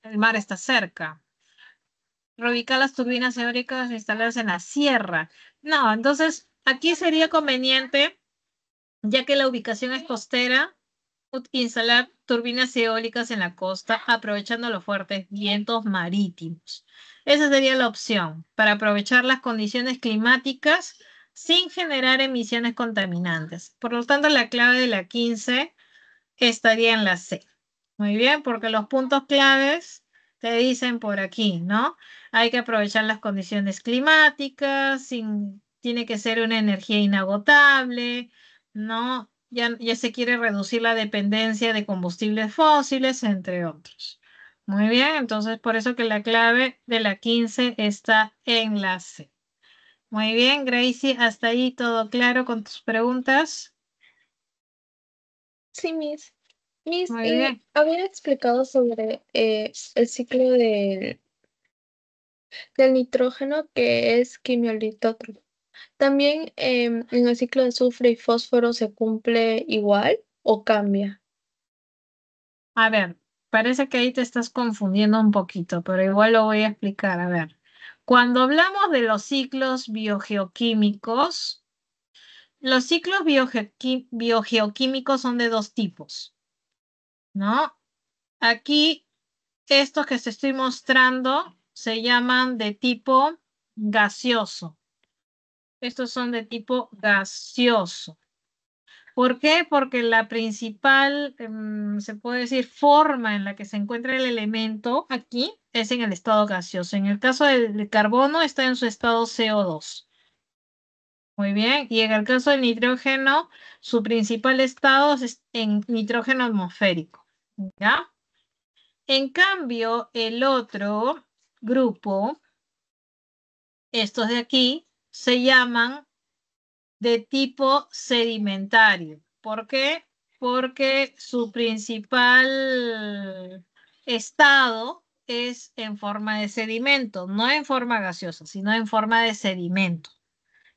El mar está cerca. Reubicar las turbinas eólicas instaladas en la sierra. No, entonces aquí sería conveniente, ya que la ubicación es costera, instalar turbinas eólicas en la costa, aprovechando los fuertes vientos marítimos. Esa sería la opción, para aprovechar las condiciones climáticas sin generar emisiones contaminantes. Por lo tanto, la clave de la 15 estaría en la C. Muy bien, porque los puntos claves te dicen por aquí, ¿no? Hay que aprovechar las condiciones climáticas, tiene que ser una energía inagotable, ¿no? Ya se quiere reducir la dependencia de combustibles fósiles, entre otros. Muy bien, entonces por eso que la clave de la 15 está en la C. Muy bien, Gracie, hasta ahí todo claro con tus preguntas. Sí, Miss. Miss, Muy y bien. había explicado sobre el ciclo del nitrógeno que es quimiolitótropo. ¿También en el ciclo de azufre y fósforo se cumple igual o cambia? A ver, parece que ahí te estás confundiendo un poquito, pero igual lo voy a explicar. A ver, cuando hablamos de los ciclos biogeoquímicos, los ciclos biogeoquímicos son de dos tipos, ¿no? Aquí, estos que te estoy mostrando se llaman de tipo gaseoso. Estos son de tipo gaseoso. ¿Por qué? Porque la principal, se puede decir, forma en la que se encuentra el elemento aquí es en el estado gaseoso. En el caso del carbono está en su estado CO2. Muy bien. Y en el caso del nitrógeno, su principal estado es en nitrógeno atmosférico. ¿Ya? En cambio, el otro grupo, estos de aquí, se llaman de tipo sedimentario. ¿Por qué? Porque su principal estado es en forma de sedimento, no en forma gaseosa, sino en forma de sedimento.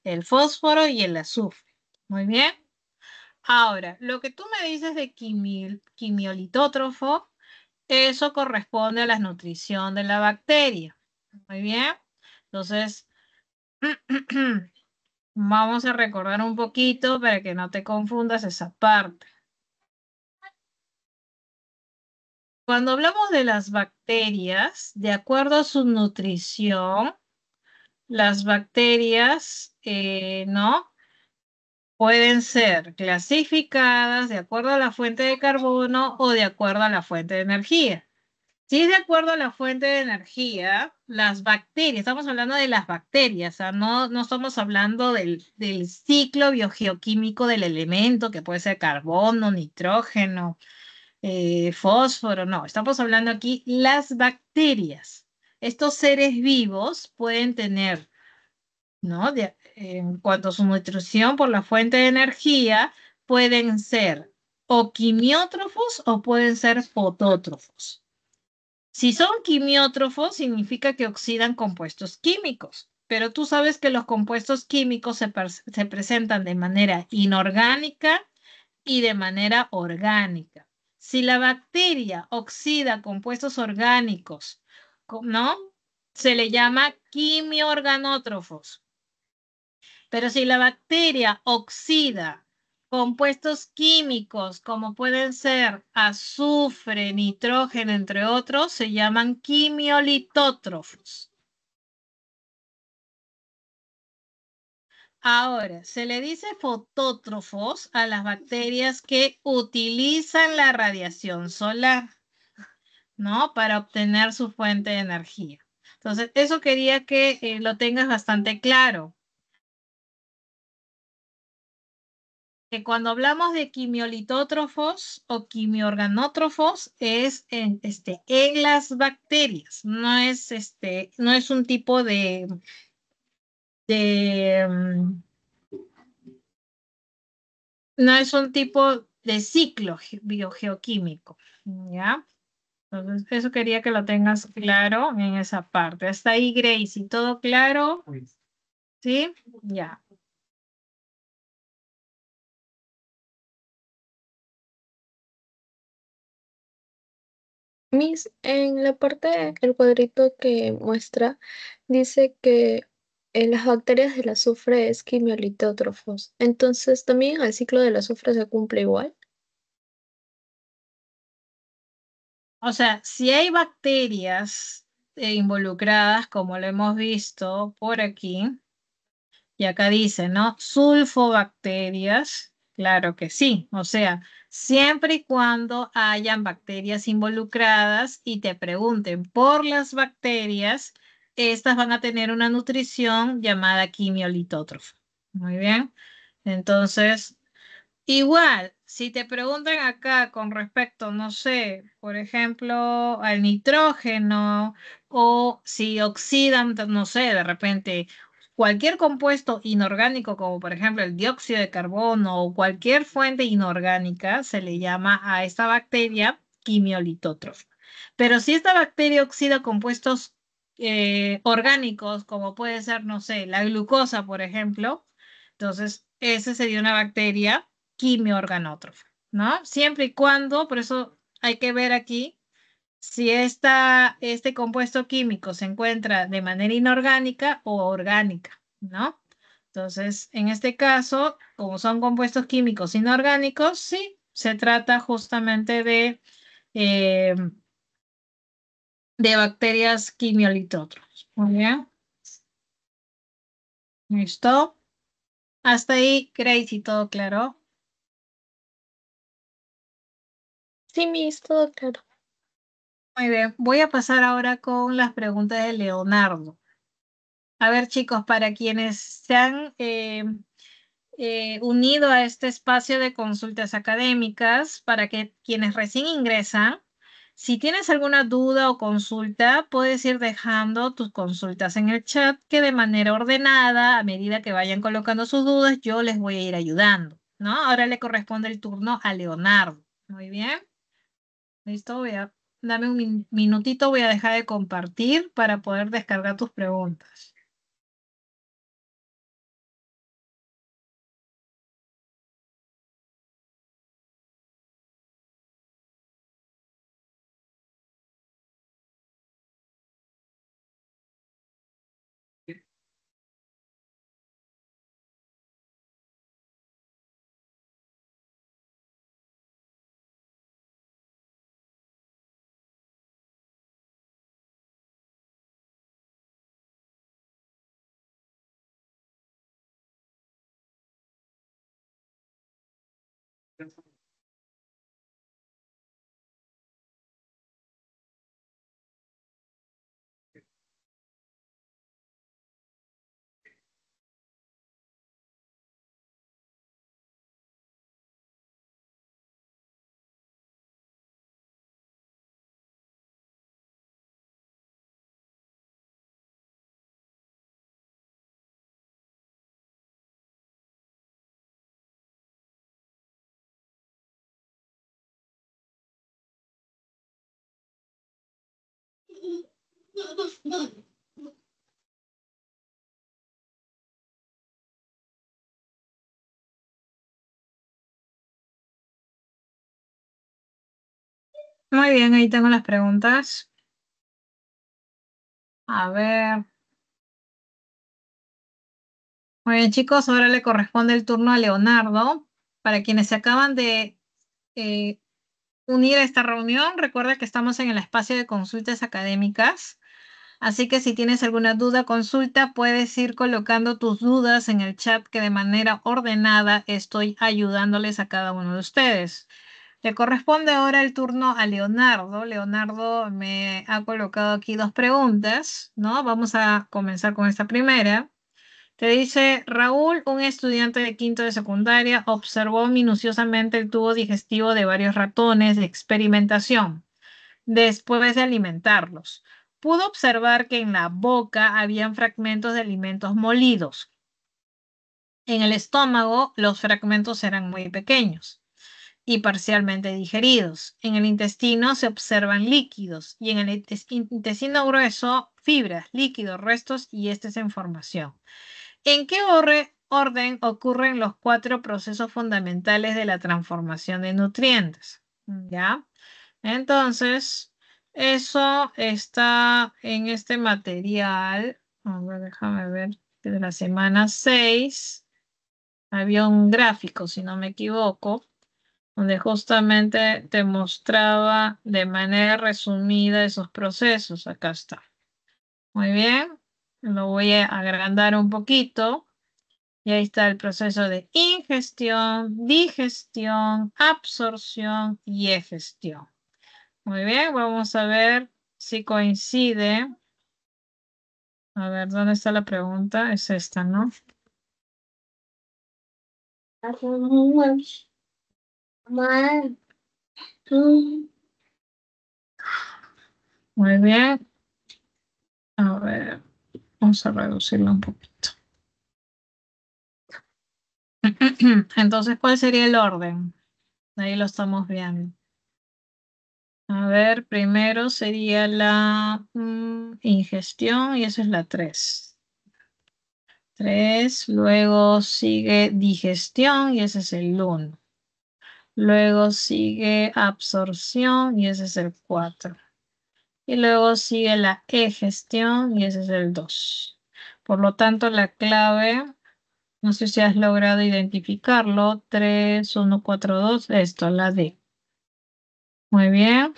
El fósforo y el azufre. Muy bien. Ahora, lo que tú me dices de quimiolitótrofo, eso corresponde a la nutrición de la bacteria. Muy bien. Entonces, vamos a recordar un poquito para que no te confundas esa parte. Cuando hablamos de las bacterias, de acuerdo a su nutrición, las bacterias, ¿no? Pueden ser clasificadas de acuerdo a la fuente de carbono o de acuerdo a la fuente de energía. Si es de acuerdo a la fuente de energía, las bacterias, estamos hablando de las bacterias, ¿ah? No estamos hablando del ciclo biogeoquímico del elemento, que puede ser carbono, nitrógeno, fósforo, no, estamos hablando aquí las bacterias. Estos seres vivos pueden tener, ¿no? En cuanto a su nutrición por la fuente de energía, pueden ser o quimiótrofos o pueden ser fotótrofos. Si son quimiótrofos, significa que oxidan compuestos químicos, pero tú sabes que los compuestos químicos se presentan de manera inorgánica y de manera orgánica. Si la bacteria oxida compuestos orgánicos, ¿no? Se le llama quimiorganótrofos. Pero si la bacteria oxida compuestos químicos como pueden ser azufre, nitrógeno, entre otros, se llaman quimiolitótrofos. Ahora, se le dice fotótrofos a las bacterias que utilizan la radiación solar, ¿no? Para obtener su fuente de energía. Entonces, eso quería que lo tengas bastante claro. que cuando hablamos de quimiolitótrofos o quimiorganótrofos es en las bacterias, no es un tipo de no es un tipo de ciclo biogeoquímico, ¿ya? Entonces, eso quería que lo tengas claro en esa parte. Hasta ahí, Gracie, ¿todo claro? ¿Sí? Ya. Miss, en la parte, el cuadrito que muestra, dice que las bacterias del azufre es quimiolitótrofos. Entonces, ¿también el ciclo del azufre se cumple igual? O sea, si hay bacterias involucradas, como lo hemos visto por aquí, y acá dice, ¿no? Sulfobacterias, claro que sí. O sea, siempre y cuando hayan bacterias involucradas y te pregunten por las bacterias, estas van a tener una nutrición llamada quimiolitótrofa. Muy bien. Entonces, igual, si te preguntan acá con respecto, no sé, por ejemplo, al nitrógeno o si oxidan, no sé, de repente cualquier compuesto inorgánico, como por ejemplo el dióxido de carbono o cualquier fuente inorgánica, se le llama a esta bacteria quimiolitótrofa. Pero si esta bacteria oxida compuestos orgánicos, como puede ser, no sé, la glucosa, por ejemplo, entonces esa sería una bacteria quimio-organótrofa, ¿no? Siempre y cuando, por eso hay que ver aquí si este compuesto químico se encuentra de manera inorgánica o orgánica, ¿no? Entonces, en este caso, como son compuestos químicos inorgánicos, sí, se trata justamente eh, de bacterias quimiolitótrofas. Muy bien, ¿listo? Hasta ahí, Gracie, ¿todo claro? Sí, Miss, todo claro. Muy bien, voy a pasar ahora con las preguntas de Leonardo. A ver, chicos, para quienes se han unido a este espacio de consultas académicas, para que quienes recién ingresan, si tienes alguna duda o consulta, puedes ir dejando tus consultas en el chat, que de manera ordenada, a medida que vayan colocando sus dudas, yo les voy a ir ayudando, ¿no? Ahora le corresponde el turno a Leonardo. Muy bien. Listo, dame un minutito, voy a dejar de compartir para poder descargar tus preguntas. Muy bien, ahí tengo las preguntas. A ver. Muy bien, chicos, ahora le corresponde el turno a Leonardo. Para quienes se acaban de eh, unir a esta reunión, recuerda que estamos en el espacio de consultas académicas. Así que si tienes alguna duda, consulta, puedes ir colocando tus dudas en el chat que de manera ordenada estoy ayudándoles a cada uno de ustedes. Le corresponde ahora el turno a Leonardo. Leonardo me ha colocado aquí dos preguntas, ¿no? Vamos a comenzar con esta primera. Te dice, Raúl, un estudiante de quinto de secundaria, observó minuciosamente el tubo digestivo de varios ratones de experimentación después de alimentarlos. Pudo observar que en la boca habían fragmentos de alimentos molidos. En el estómago, los fragmentos eran muy pequeños y parcialmente digeridos. En el intestino se observan líquidos y en el intestino grueso, fibras, líquidos, restos y heces en formación. ¿En qué orden ocurren los 4 procesos fundamentales de la transformación de nutrientes? ¿Ya? Entonces, eso está en este material. A ver, déjame ver, de la semana 6 había un gráfico, si no me equivoco, donde justamente te mostraba de manera resumida esos procesos. Acá está. Muy bien. Lo voy a agrandar un poquito. Y ahí está el proceso de ingestión, digestión, absorción y egestión. Muy bien, vamos a ver si coincide. A ver, ¿dónde está la pregunta? Es esta, ¿no? Muy bien. A ver, vamos a reducirlo un poquito. Entonces, ¿cuál sería el orden? Ahí lo estamos viendo. A ver, primero sería la ingestión y esa es la 3. 3, luego sigue digestión y ese es el 1. Luego sigue absorción y ese es el 4. Y luego sigue la egestión y ese es el 2. Por lo tanto, la clave, no sé si has logrado identificarlo, 3, 1, 4, 2, esto, la D. Muy bien.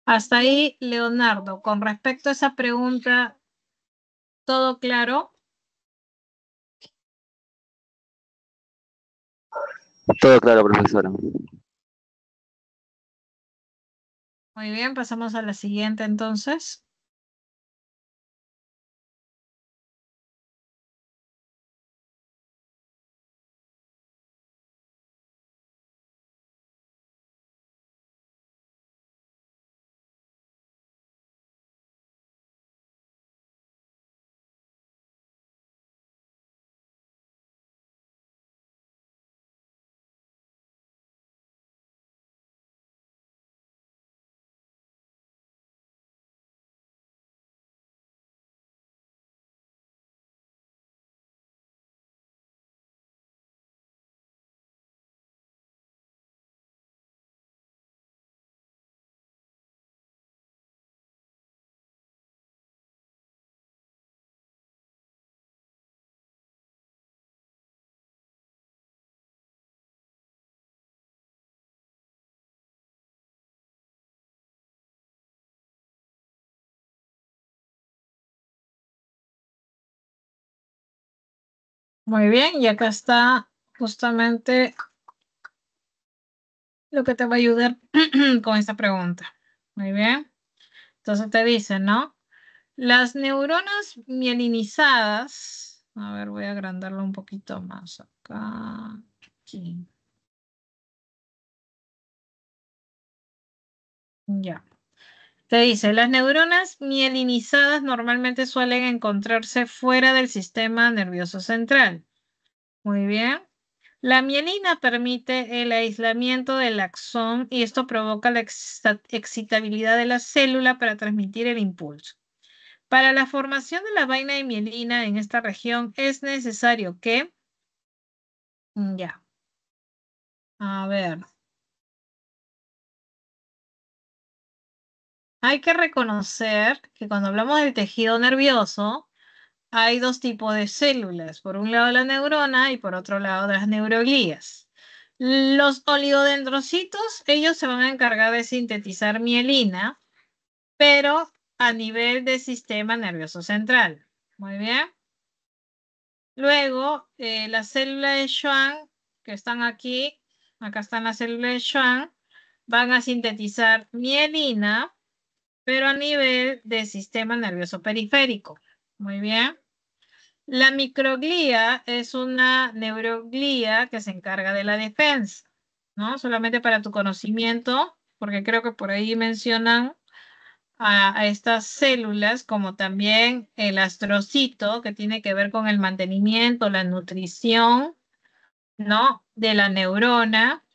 Hasta ahí, Leonardo. Con respecto a esa pregunta, ¿todo claro? Todo claro, profesora. Muy bien, pasamos a la siguiente entonces. Muy bien, y acá está justamente lo que te va a ayudar con esta pregunta. Muy bien. Entonces te dice, ¿no? Las neuronas mielinizadas, a ver, voy a agrandarlo un poquito más acá. Aquí. Ya. Te dice, las neuronas mielinizadas normalmente suelen encontrarse fuera del sistema nervioso central. Muy bien. La mielina permite el aislamiento del axón y esto provoca la excitabilidad de la célula para transmitir el impulso. Para la formación de la vaina de mielina en esta región es necesario que, ya, a ver, hay que reconocer que cuando hablamos del tejido nervioso, hay 2 tipos de células. Por un lado la neurona y por otro lado las neuroglías. Los oligodendrocitos, ellos se van a encargar de sintetizar mielina, pero a nivel del sistema nervioso central. Muy bien. Luego, las células de Schwann, que están aquí, acá están las células de Schwann, van a sintetizar mielina, pero a nivel del sistema nervioso periférico. Muy bien. La microglía es una neuroglía que se encarga de la defensa, ¿no? Solamente para tu conocimiento, porque creo que por ahí mencionan a estas células, como también el astrocito, que tiene que ver con el mantenimiento, la nutrición, ¿no? De la neurona.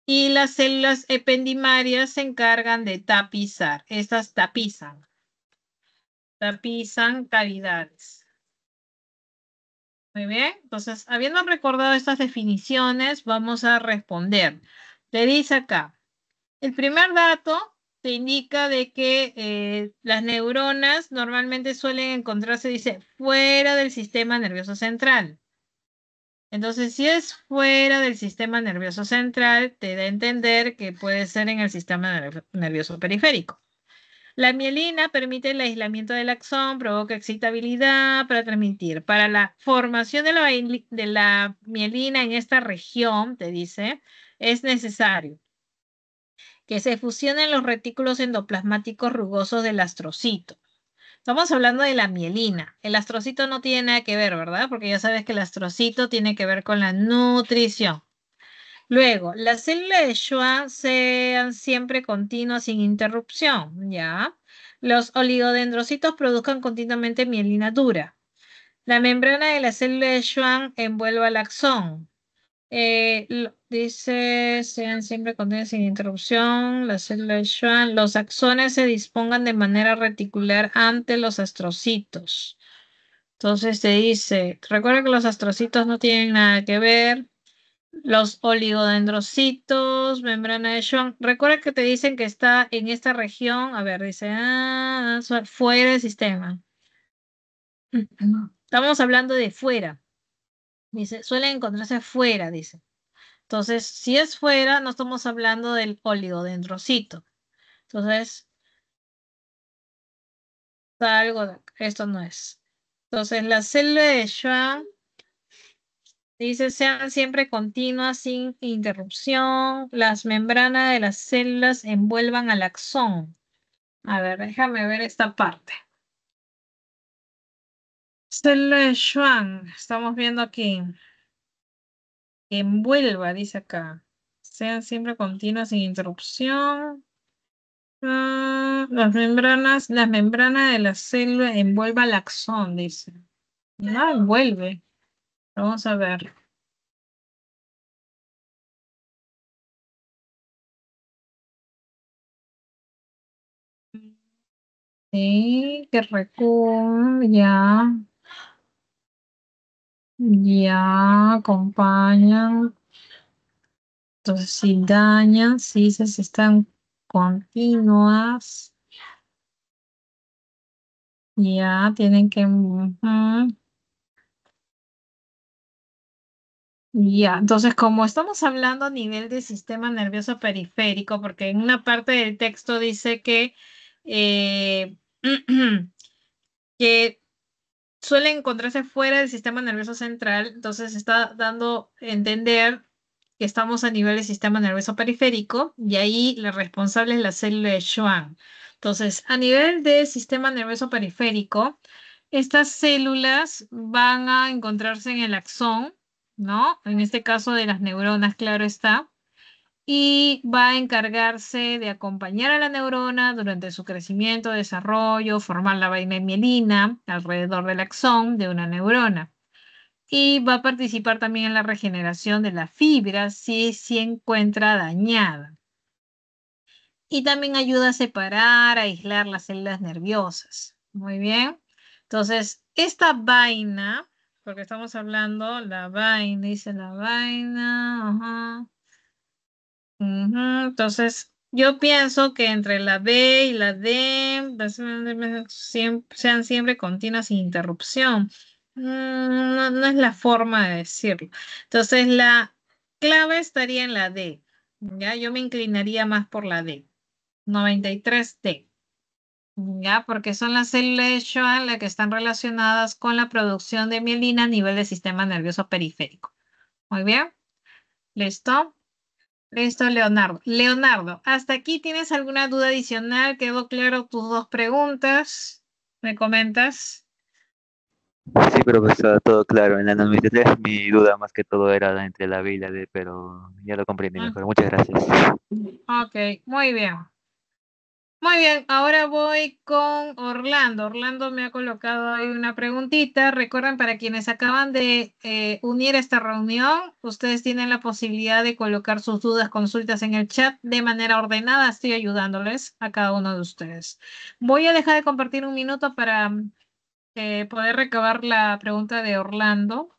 Y las células ependimarias se encargan de tapizar. Estas tapizan cavidades. Muy bien. Entonces, habiendo recordado estas definiciones, vamos a responder. Te dice acá, el primer dato te indica de que las neuronas normalmente suelen encontrarse, dice, fuera del sistema nervioso central. Entonces, si es fuera del sistema nervioso central, te da a entender que puede ser en el sistema nervioso periférico. La mielina permite el aislamiento del axón, provoca excitabilidad para transmitir. Para la formación de la mielina en esta región, te dice, es necesario que se fusionen los retículos endoplasmáticos rugosos del astrocito. Estamos hablando de la mielina. El astrocito no tiene nada que ver, ¿verdad? Porque ya sabes que el astrocito tiene que ver con la nutrición. Luego, las células de Schwann sean siempre continuas sin interrupción, ¿ya? Los oligodendrocitos produzcan continuamente mielina dura. La membrana de la célula de Schwann envuelve al axón. Dice, sean siempre continuas sin interrupción, las células de Schwann. Los axones se dispongan de manera reticular ante los astrocitos. Entonces te dice, recuerda que los astrocitos no tienen nada que ver. Los oligodendrocitos, membrana de Schwann. Recuerda que te dicen que está en esta región. A ver, dice, fuera del sistema. Estamos hablando de fuera. Dice, suelen encontrarse fuera, dice. Entonces, si es fuera, no estamos hablando del oligodendrocito. Entonces, está algo de acá. Esto no es. Entonces, la célula de Schwann dice, sean siempre continuas, sin interrupción. Las membranas de las células envuelvan al axón. A ver, déjame ver esta parte. Célula de Schwann, estamos viendo aquí. Envuelva, dice acá. Sean siempre continuas, sin interrupción. Las membranas de la célula envuelva al axón, dice. No envuelve. Vamos a ver. Sí, que ya. Ya acompañan. Entonces, si dañan, si se están continuas, ya tienen que. Ya, entonces como estamos hablando a nivel del sistema nervioso periférico, porque en una parte del texto dice eh, que suele encontrarse fuera del sistema nervioso central, entonces está dando a entender que estamos a nivel del sistema nervioso periférico y ahí la responsable es la célula de Schwann. Entonces, a nivel del sistema nervioso periférico, estas células van a encontrarse en el axón, ¿no? En este caso de las neuronas, claro está, y va a encargarse de acompañar a la neurona durante su crecimiento, desarrollo, formar la vaina de mielina alrededor del axón de una neurona. Y va a participar también en la regeneración de la fibra si se encuentra dañada. Y también ayuda a separar, a aislar las células nerviosas. Muy bien. Entonces, esta vaina, porque estamos hablando, la vaina, dice la vaina, ajá. Entonces, yo pienso que entre la B y la D sean siempre continuas sin interrupción. No, no es la forma de decirlo. Entonces, la clave estaría en la D. Ya, yo me inclinaría más por la D. 93D. Ya, porque son las células de Schwann las que están relacionadas con la producción de mielina a nivel del sistema nervioso periférico. Muy bien. ¿Listo? Listo, Leonardo. Leonardo, ¿hasta aquí tienes alguna duda adicional? ¿Quedó claro tus dos preguntas? ¿Me comentas? Sí, profesor, todo claro. En la 93 mi duda más que todo era entre la B y la D, pero ya lo comprendí Ah, mejor. Muchas gracias. ok, muy bien. Muy bien, ahora voy con Orlando. Orlando me ha colocado ahí una preguntita. Recuerden, para quienes acaban de unir esta reunión, ustedes tienen la posibilidad de colocar sus dudas, consultas en el chat de manera ordenada. Estoy ayudándoles a cada uno de ustedes. Voy a dejar de compartir un minuto para poder recabar la pregunta de Orlando.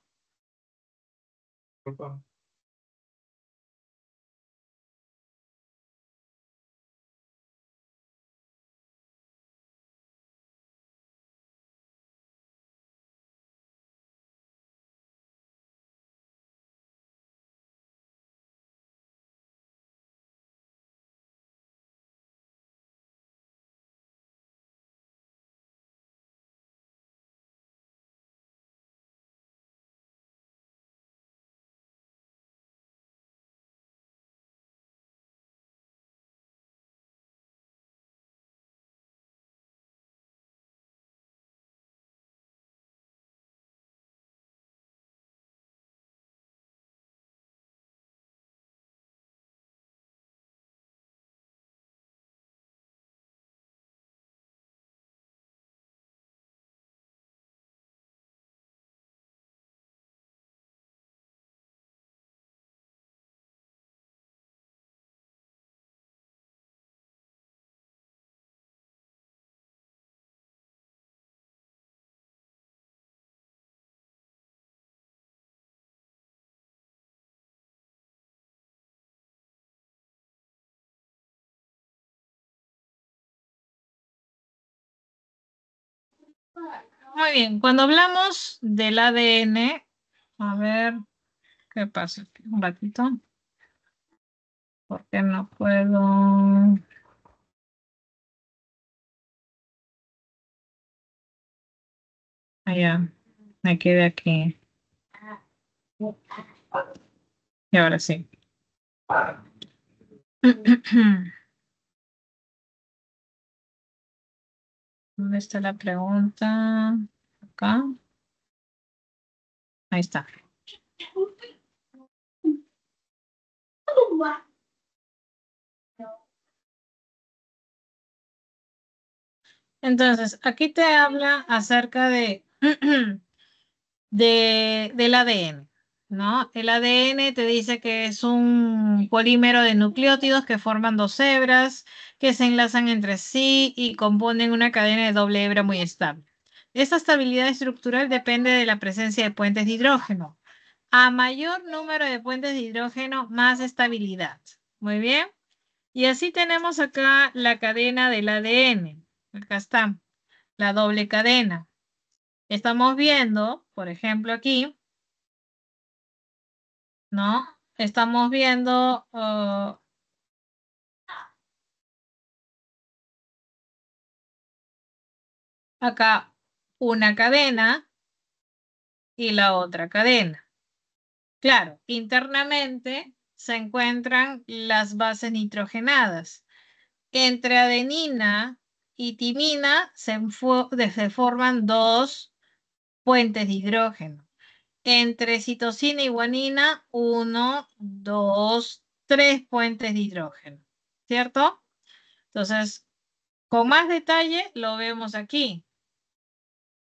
Muy bien, cuando hablamos del ADN, a ver qué pasa aquí un ratito. ¿Por qué no puedo? Allá, me quedé aquí. Y ahora sí. ¿Dónde está la pregunta? Acá. Ahí está. Entonces, aquí te habla acerca de, del ADN, ¿no? El ADN te dice que es un polímero de nucleótidos que forman dos hebras que se enlazan entre sí y componen una cadena de doble hebra muy estable. Esta estabilidad estructural depende de la presencia de puentes de hidrógeno. A mayor número de puentes de hidrógeno, más estabilidad. Muy bien. Y así tenemos acá la cadena del ADN. Acá está, la doble cadena. Estamos viendo, por ejemplo, aquí, ¿no? Estamos viendo acá una cadena y la otra cadena. Claro, internamente se encuentran las bases nitrogenadas. Entre adenina y timina se forman dos puentes de hidrógeno. Entre citosina y guanina, 1, 2, 3 puentes de hidrógeno, ¿cierto? Entonces, con más detalle lo vemos aquí.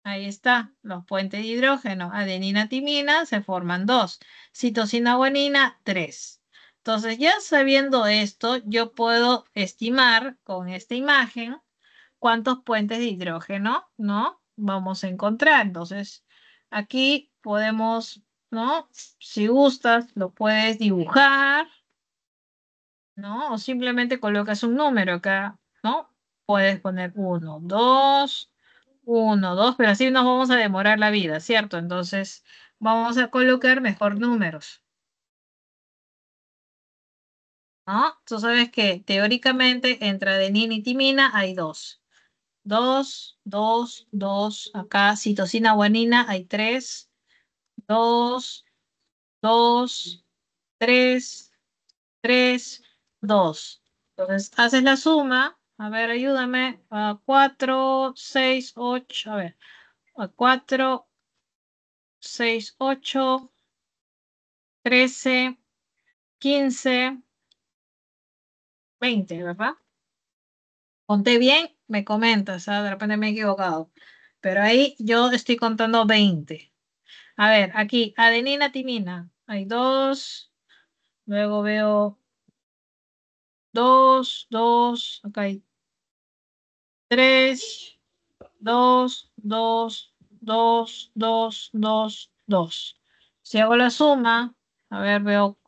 Ahí está, los puentes de hidrógeno, adenina, timina, se forman 2. Citosina, guanina, 3. Entonces, ya sabiendo esto, yo puedo estimar con esta imagen cuántos puentes de hidrógeno, ¿no? Vamos a encontrar. Entonces, aquí podemos, ¿no? Si gustas, lo puedes dibujar, ¿no? O simplemente colocas un número acá, ¿no? Puedes poner 1, 2, 1, 2, pero así nos vamos a demorar la vida, ¿cierto? Entonces, vamos a colocar mejor números, ¿no? Tú sabes que teóricamente entre adenina y timina hay 2. 2, 2, 2. Acá citosina, guanina, hay 3. 2, 2, 3, 3, 2. Entonces, haces la suma. A ver, ayúdame. 4, 6, 8. A ver. 4, 6, 8, 13, 15, 20, ¿verdad? Conté bien, me comentas, de repente me he equivocado. Pero ahí yo estoy contando 20. A ver, aquí, adenina, timina. Hay 2. Luego veo 2, 2. Acá hay 3, 2, 2, 2, 2, 2, 2. Si hago la suma, a ver, veo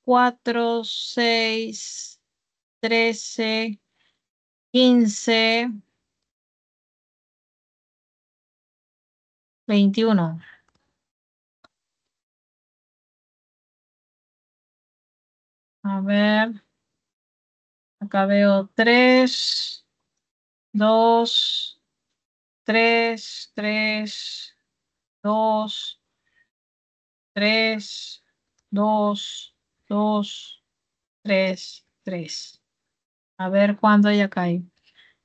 4, 6, 13, 15, 21. A ver, acá veo 3, 2, 3, 3, 2, 3, 2, 2, 3, 3. A ver cuándo ya cae.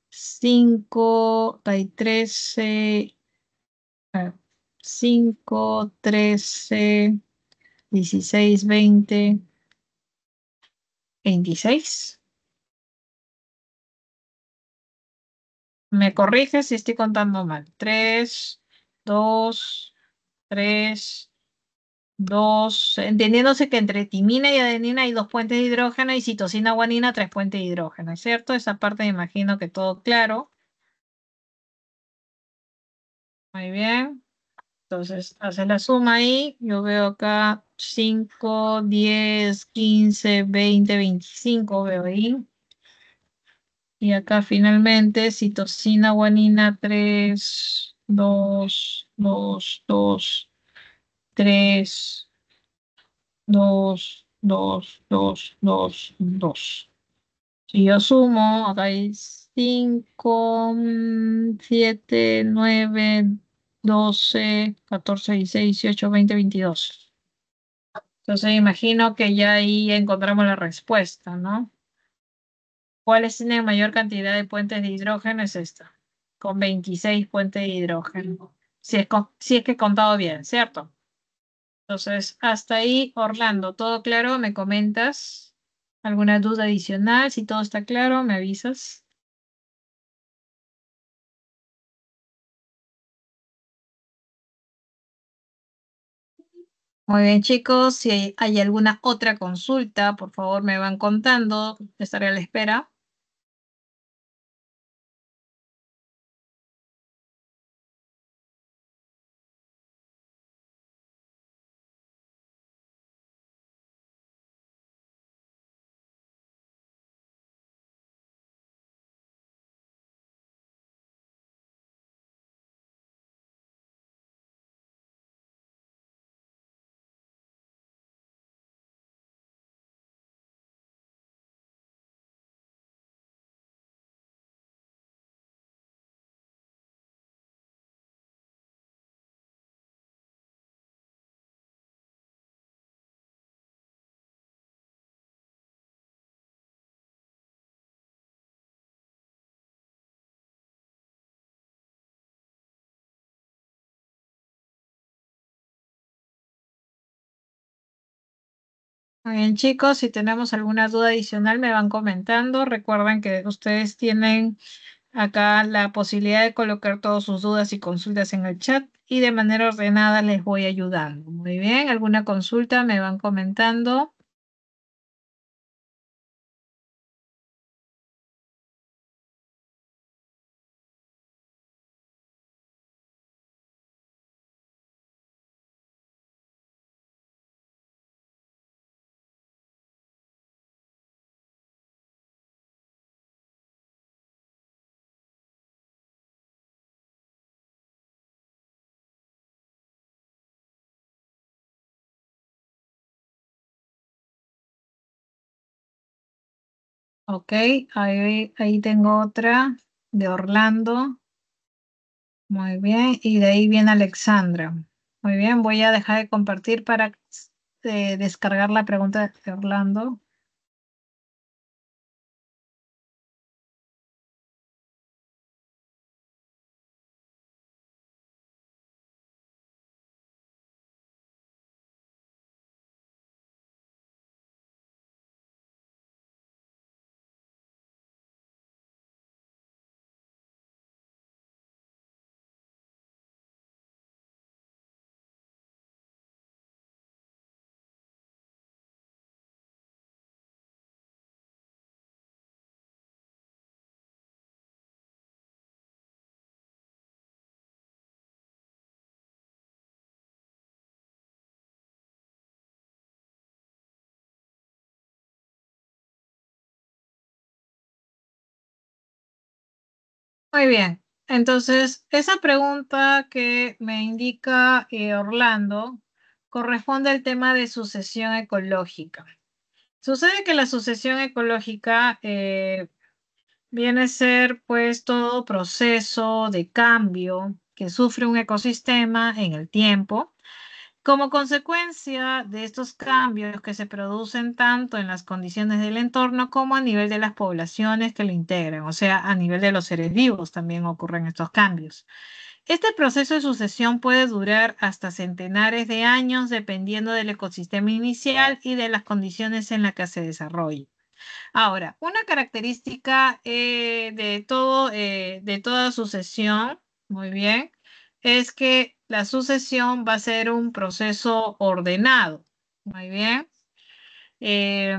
5, hay 13, 5, 13, 16, 20, 26. Me corrige si estoy contando mal. 3, 2, 3, 2. Entendiéndose que entre timina y adenina hay 2 puentes de hidrógeno y citosina, guanina, 3 puentes de hidrógeno, ¿cierto? Esa parte me imagino que todo claro. Muy bien. Entonces, hace la suma ahí. Yo veo acá 5, 10, 15, 20, 25. Veo ahí. Y acá finalmente citosina, guanina, 3, 2, 2, 2, 3, 2, 2, 2, 2, 2. Si yo sumo, acá hay 5, 7, 9, 12, 14, 16, 18, 20, 22. Entonces imagino que ya ahí encontramos la respuesta, ¿no? ¿Cuáles tienen mayor cantidad de puentes de hidrógeno? Es esta, con 26 puentes de hidrógeno. Si es que he contado bien, ¿cierto? Entonces, hasta ahí, Orlando, ¿todo claro? ¿Me comentas alguna duda adicional? Si todo está claro, me avisas. Muy bien, chicos. Si hay alguna otra consulta, por favor, me van contando. Estaré a la espera. Muy bien, chicos, si tenemos alguna duda adicional, me van comentando. Recuerden que ustedes tienen acá la posibilidad de colocar todas sus dudas y consultas en el chat y de manera ordenada les voy ayudando. Muy bien, ¿alguna consulta? Me van comentando. Ok, ahí tengo otra de Orlando. Muy bien, y de ahí viene Alexandra. Muy bien, voy a dejar de compartir para descargar la pregunta de Orlando. Muy bien. Entonces, esa pregunta que me indica Orlando corresponde al tema de sucesión ecológica. Sucede que la sucesión ecológica viene a ser pues todo proceso de cambio que sufre un ecosistema en el tiempo como consecuencia de estos cambios que se producen tanto en las condiciones del entorno como a nivel de las poblaciones que lo integran, o sea, a nivel de los seres vivos también ocurren estos cambios. Este proceso de sucesión puede durar hasta centenares de años dependiendo del ecosistema inicial y de las condiciones en las que se desarrolle. Ahora, una característica de toda sucesión, muy bien, es que la sucesión va a ser un proceso ordenado. Muy bien. Eh,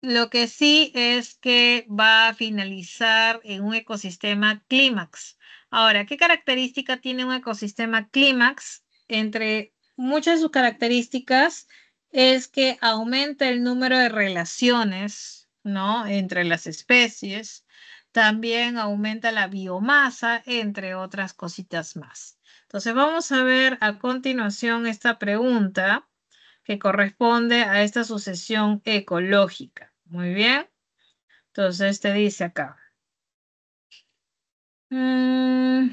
lo que sí es que va a finalizar en un ecosistema clímax. Ahora, ¿qué característica tiene un ecosistema clímax? Entre muchas de sus características es que aumenta el número de relaciones, ¿no? Entre las especies. También aumenta la biomasa, entre otras cositas más. Entonces, vamos a ver a continuación esta pregunta que corresponde a esta sucesión ecológica. Muy bien. Entonces te dice acá. mm,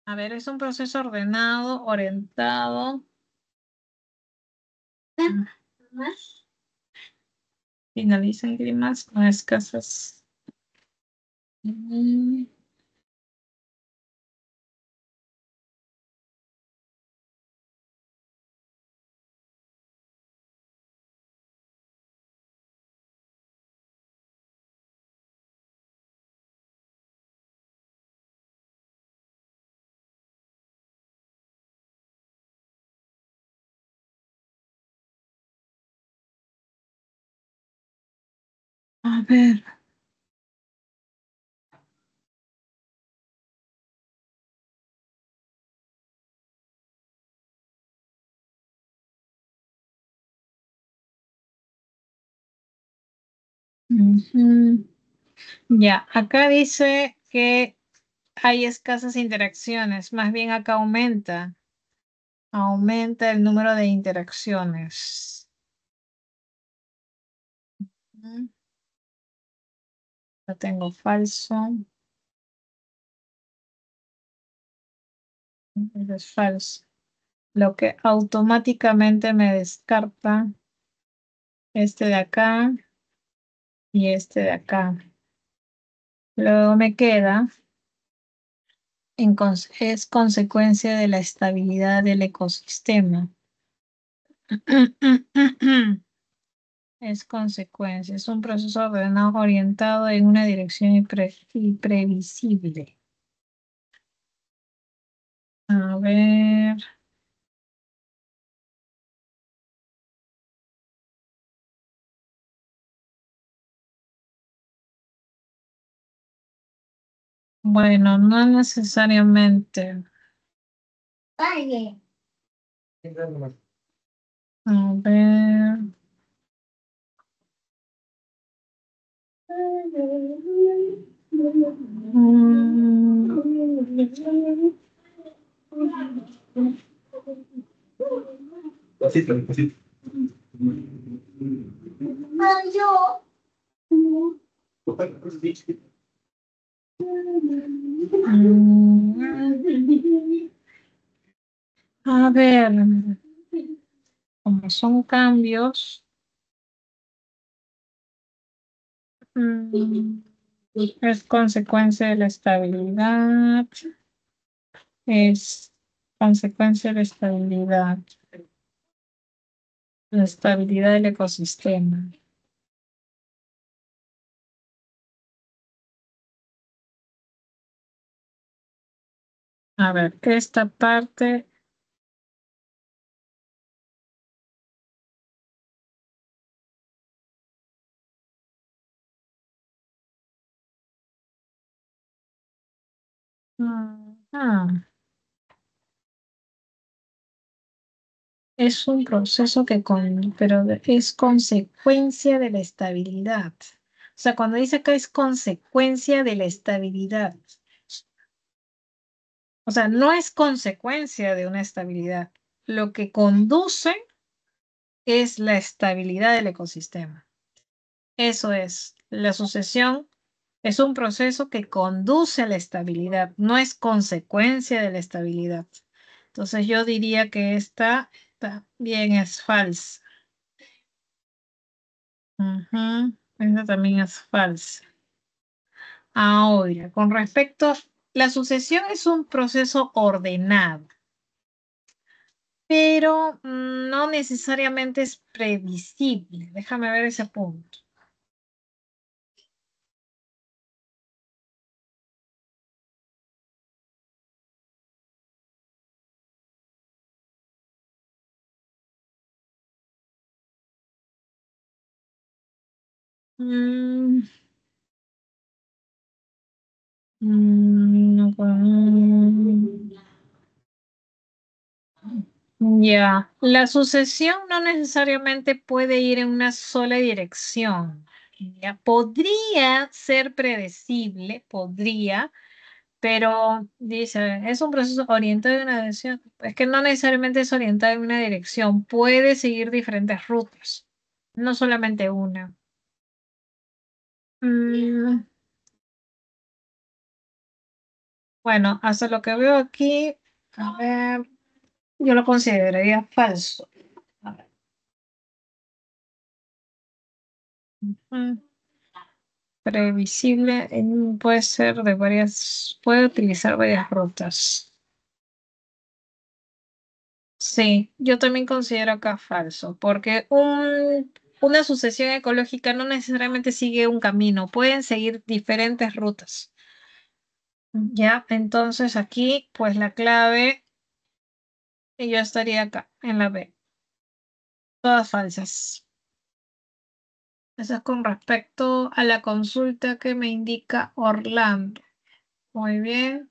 a ver, es un proceso ordenado, orientado. Finaliza en climas con escasas. Mm, A ver. Ujú. Ya, acá dice que hay escasas interacciones, más bien acá aumenta el número de interacciones. Lo tengo falso. Es falso. Lo que automáticamente me descarta este de acá y este de acá. Luego me queda, es consecuencia de la estabilidad del ecosistema. Es consecuencia, es un proceso ordenado orientado en una dirección imprevisible. A ver. Bueno, no necesariamente. A ver. Mm. A ver, como son cambios, mm, es consecuencia de la estabilidad, es consecuencia de la estabilidad del ecosistema. A ver, esta parte, Es un proceso pero es consecuencia de la estabilidad. O sea, cuando dice acá es consecuencia de la estabilidad. O sea, no es consecuencia de una estabilidad. Lo que conduce es la estabilidad del ecosistema. Eso es. La sucesión es un proceso que conduce a la estabilidad, no es consecuencia de la estabilidad. Entonces yo diría que esta también es falsa. Esta también es falsa. Ahora, con respecto, la sucesión es un proceso ordenado, pero no necesariamente es previsible. Déjame ver ese punto. Mm, no, ya, la sucesión no necesariamente puede ir en una sola dirección. Ya, podría ser predecible, podría, pero dice, es un proceso orientado en una dirección. Es que no necesariamente es orientado en una dirección, puede seguir diferentes rutas, no solamente una. Mm, bueno, hasta lo que veo aquí, a ver, yo lo consideraría falso. A ver. Mm, Previsible puede ser de varias, puede utilizar varias rutas. Sí, yo también considero acá falso, porque una sucesión ecológica no necesariamente sigue un camino, pueden seguir diferentes rutas. Ya, entonces aquí, pues la clave, y yo estaría acá, en la B. Todas falsas. Eso es con respecto a la consulta que me indica Orlando. Muy bien.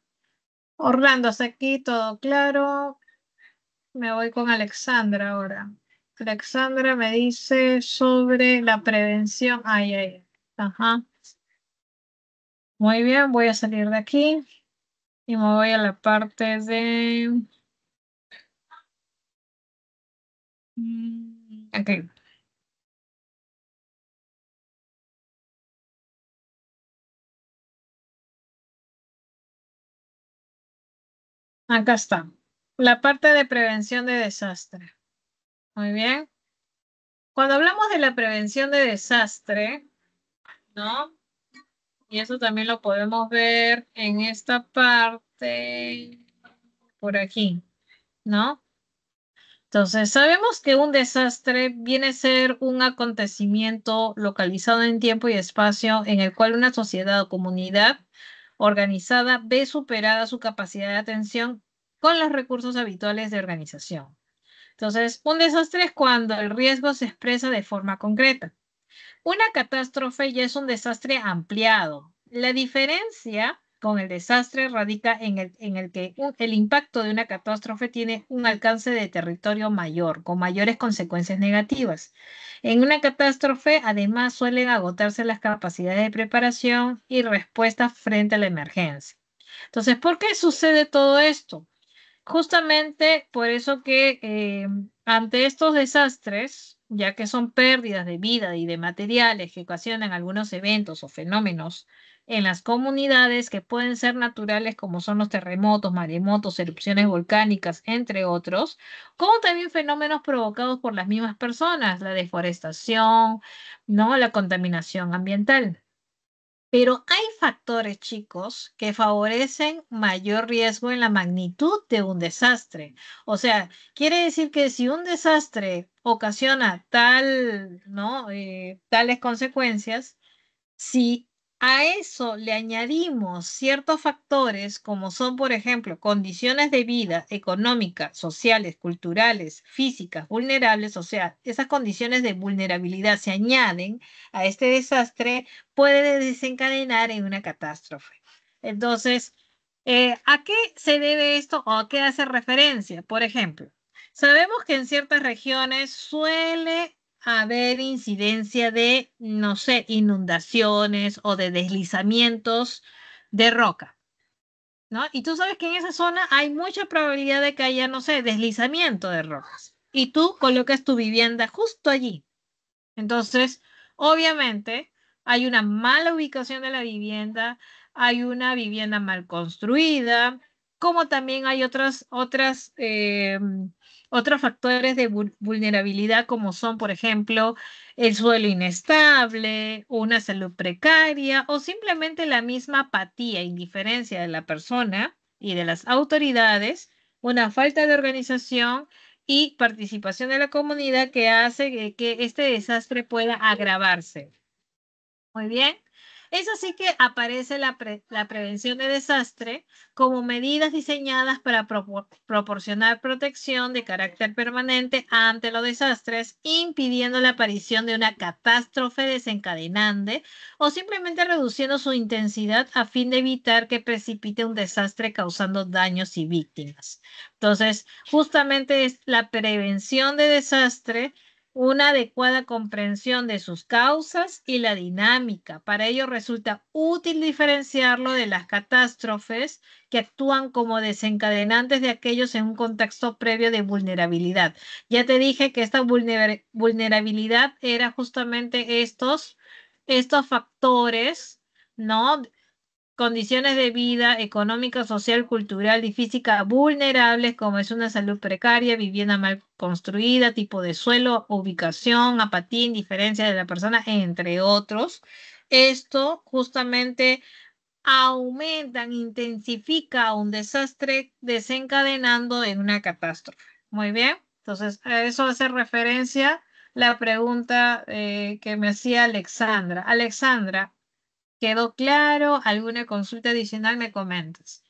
Orlando, hasta aquí todo claro. Me voy con Alexandra ahora. Alexandra me dice sobre la prevención. Ay, ay. Ajá. Muy bien, voy a salir de aquí y me voy a la parte de... Ok. Acá está. La parte de prevención de desastre. Muy bien. Cuando hablamos de la prevención de desastre, ¿no? Y eso también lo podemos ver en esta parte, por aquí, ¿no? Entonces, sabemos que un desastre viene a ser un acontecimiento localizado en tiempo y espacio en el cual una sociedad o comunidad organizada ve superada su capacidad de atención con los recursos habituales de organización. Entonces, un desastre es cuando el riesgo se expresa de forma concreta. Una catástrofe ya es un desastre ampliado. La diferencia con el desastre radica en el que el impacto de una catástrofe tiene un alcance de territorio mayor, con mayores consecuencias negativas. En una catástrofe, además, suelen agotarse las capacidades de preparación y respuesta frente a la emergencia. Entonces, ¿por qué sucede todo esto? Justamente por eso que ante estos desastres, ya que son pérdidas de vida y de materiales que ocasionan algunos eventos o fenómenos en las comunidades que pueden ser naturales como son los terremotos, maremotos, erupciones volcánicas, entre otros, como también fenómenos provocados por las mismas personas, la deforestación, ¿no? La contaminación ambiental. Pero hay factores, chicos, que favorecen mayor riesgo en la magnitud de un desastre. O sea, quiere decir que si un desastre ocasiona ¿no? Tales consecuencias, si a eso le añadimos ciertos factores como son, por ejemplo, condiciones de vida económicas, sociales, culturales, físicas, vulnerables, o sea, esas condiciones de vulnerabilidad se añaden a este desastre, puede desencadenar en una catástrofe. Entonces, ¿A qué se debe esto o a qué hace referencia? Por ejemplo, sabemos que en ciertas regiones suele haber incidencia de, no sé, inundaciones o de deslizamientos de roca, ¿no? Y tú sabes que en esa zona hay mucha probabilidad de que haya, no sé, deslizamiento de rocas. Y tú colocas tu vivienda justo allí. Entonces, obviamente, hay una mala ubicación de la vivienda, hay una vivienda mal construida, como también hay otros factores de vulnerabilidad, como son, por ejemplo, el suelo inestable, una salud precaria o simplemente la misma apatía, indiferencia de la persona y de las autoridades, una falta de organización y participación de la comunidad que hace que este desastre pueda agravarse. Muy bien. Es así que aparece la prevención de desastre como medidas diseñadas para proporcionar protección de carácter permanente ante los desastres, impidiendo la aparición de una catástrofe desencadenante o simplemente reduciendo su intensidad a fin de evitar que precipite un desastre causando daños y víctimas. Entonces, justamente es la prevención de desastre, una adecuada comprensión de sus causas y la dinámica. Para ello resulta útil diferenciarlo de las catástrofes que actúan como desencadenantes de aquellos en un contexto previo de vulnerabilidad. Ya te dije que esta vulnerabilidad era justamente estos factores, ¿no? Condiciones de vida económica, social, cultural y física vulnerables, como es una salud precaria, vivienda mal construida, tipo de suelo, ubicación, apatía, indiferencia de la persona, entre otros. Esto justamente aumentan, intensifica un desastre desencadenando en una catástrofe. Muy bien, entonces a eso hace referencia la pregunta que me hacía Alexandra. Alexandra, ¿quedó claro? ¿Alguna consulta adicional me comentas?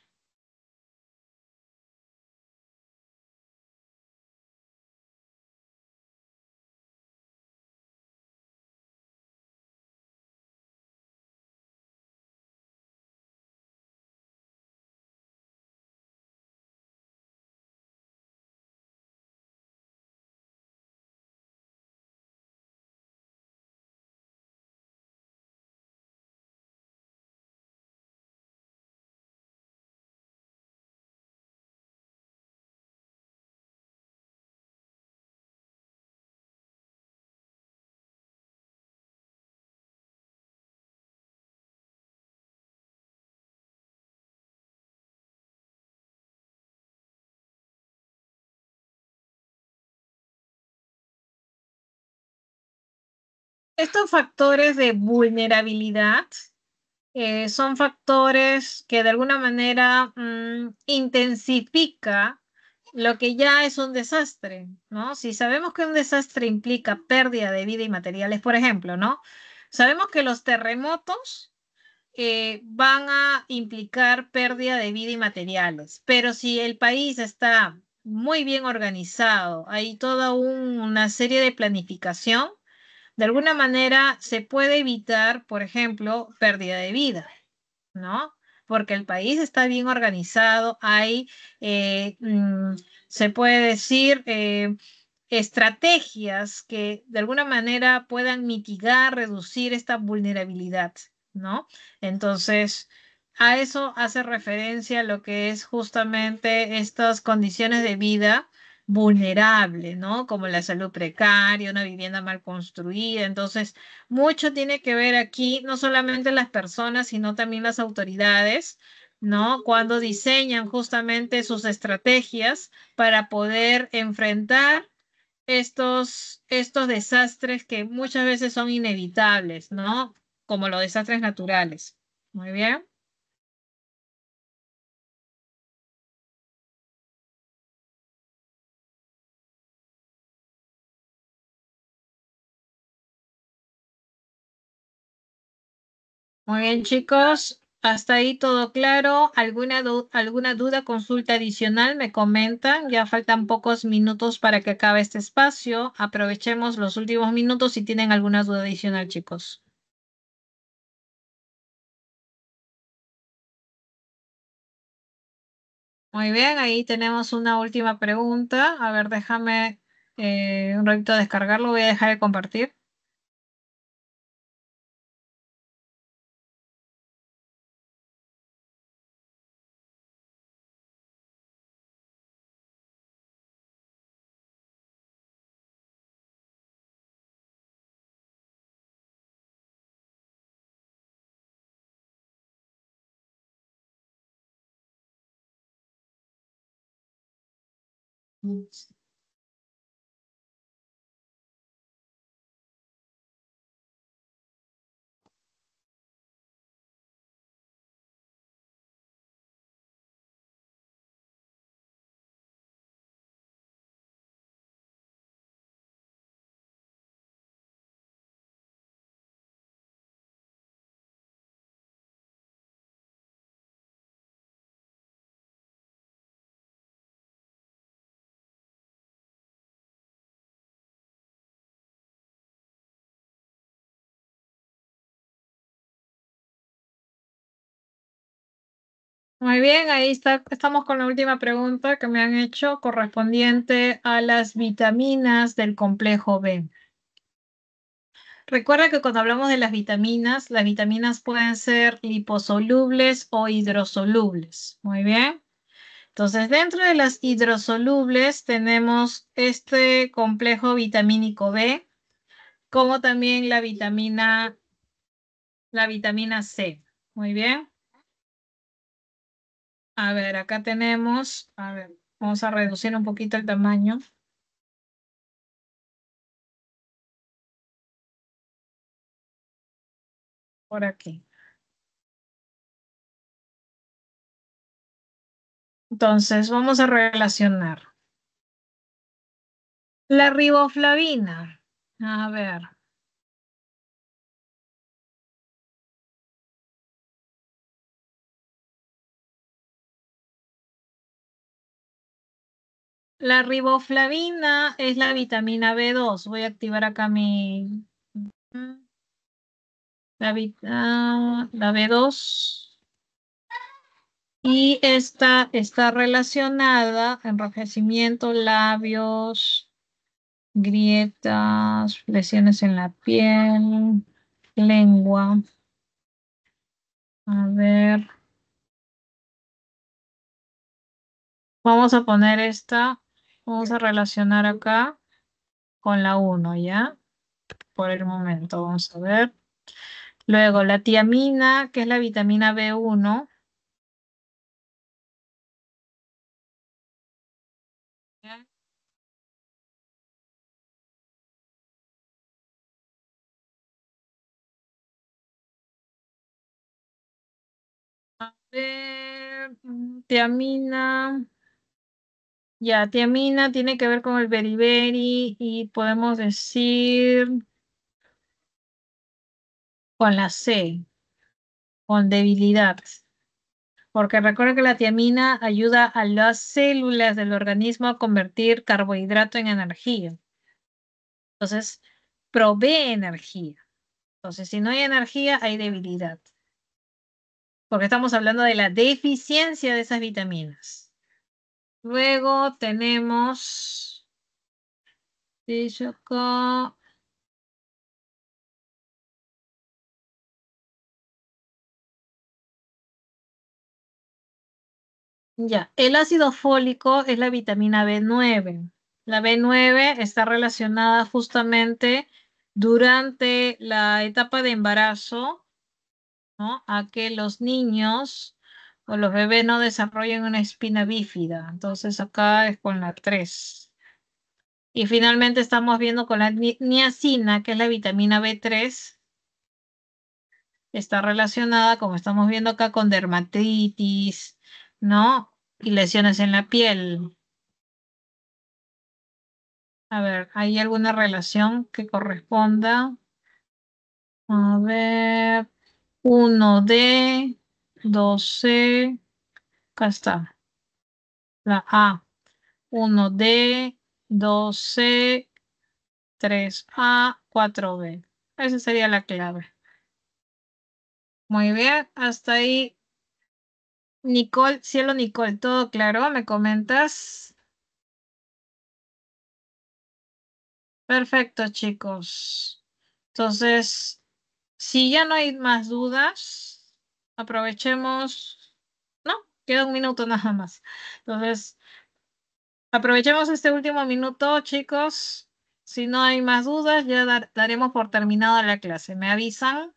Estos factores de vulnerabilidad son factores que de alguna manera intensifica lo que ya es un desastre, ¿no? Si sabemos que un desastre implica pérdida de vida y materiales, por ejemplo, ¿no? Sabemos que los terremotos van a implicar pérdida de vida y materiales, pero si el país está muy bien organizado, hay toda una serie de planificación, de alguna manera se puede evitar, por ejemplo, pérdida de vida, ¿no? Porque el país está bien organizado, hay, se puede decir, estrategias que de alguna manera puedan mitigar, reducir esta vulnerabilidad, ¿no? Entonces, a eso hace referencia lo que es justamente estas condiciones de vida vulnerable, ¿no? Como la salud precaria, una vivienda mal construida. Entonces, mucho tiene que ver aquí, no solamente las personas, sino también las autoridades, ¿no? Cuando diseñan justamente sus estrategias para poder enfrentar estos desastres que muchas veces son inevitables, ¿no? Como los desastres naturales. Muy bien. Muy bien, chicos. Hasta ahí todo claro. ¿Alguna duda, consulta adicional? Me comentan. Ya faltan pocos minutos para que acabe este espacio. Aprovechemos los últimos minutos si tienen alguna duda adicional, chicos. Muy bien, ahí tenemos una última pregunta. A ver, déjame un ratito descargarlo. Voy a dejar de compartir. Muy bien, ahí está, estamos con la última pregunta que me han hecho correspondiente a las vitaminas del complejo B. Recuerda que cuando hablamos de las vitaminas pueden ser liposolubles o hidrosolubles. Muy bien. Entonces, dentro de las hidrosolubles tenemos este complejo vitamínico B, como también la vitamina C. Muy bien. A ver, acá tenemos, a ver, vamos a reducir un poquito el tamaño. Por aquí. Entonces, vamos a relacionar. La riboflavina. A ver. La riboflavina es la vitamina B2. Voy a activar acá la B2. Y esta está relacionada, enrojecimiento, labios, grietas, lesiones en la piel, lengua. A ver. Vamos a poner esta, vamos a relacionar acá con la 1, ¿ya? Por el momento, vamos a ver. Luego, la tiamina, que es la vitamina B1. A ver, tiamina. Ya, tiamina tiene que ver con el beriberi y podemos decir con la C, con debilidad. Porque recuerda que la tiamina ayuda a las células del organismo a convertir carbohidrato en energía. Entonces, provee energía. Entonces, si no hay energía, hay debilidad. Porque estamos hablando de la deficiencia de esas vitaminas. Luego tenemos, dice acá, ya, el ácido fólico es la vitamina B9. La B9 está relacionada justamente durante la etapa de embarazo, ¿no? A que los niños o los bebés no desarrollen una espina bífida. Entonces acá es con la 3. Y finalmente estamos viendo con la niacina, que es la vitamina B3. Está relacionada, como estamos viendo acá, con dermatitis, ¿no? Y lesiones en la piel. A ver, ¿hay alguna relación que corresponda? A ver, 1D, 2C, acá está. La A, 1D, 2C, 3A, 4B. Esa sería la clave. Muy bien, hasta ahí Nicole, cielo Nicole, ¿todo claro? ¿Me comentas? Perfecto, chicos. Entonces, si ya no hay más dudas, aprovechemos. No, queda un minuto nada más. Entonces, aprovechemos este último minuto, chicos. Si no hay más dudas, ya daremos por terminada la clase. ¿Me avisan?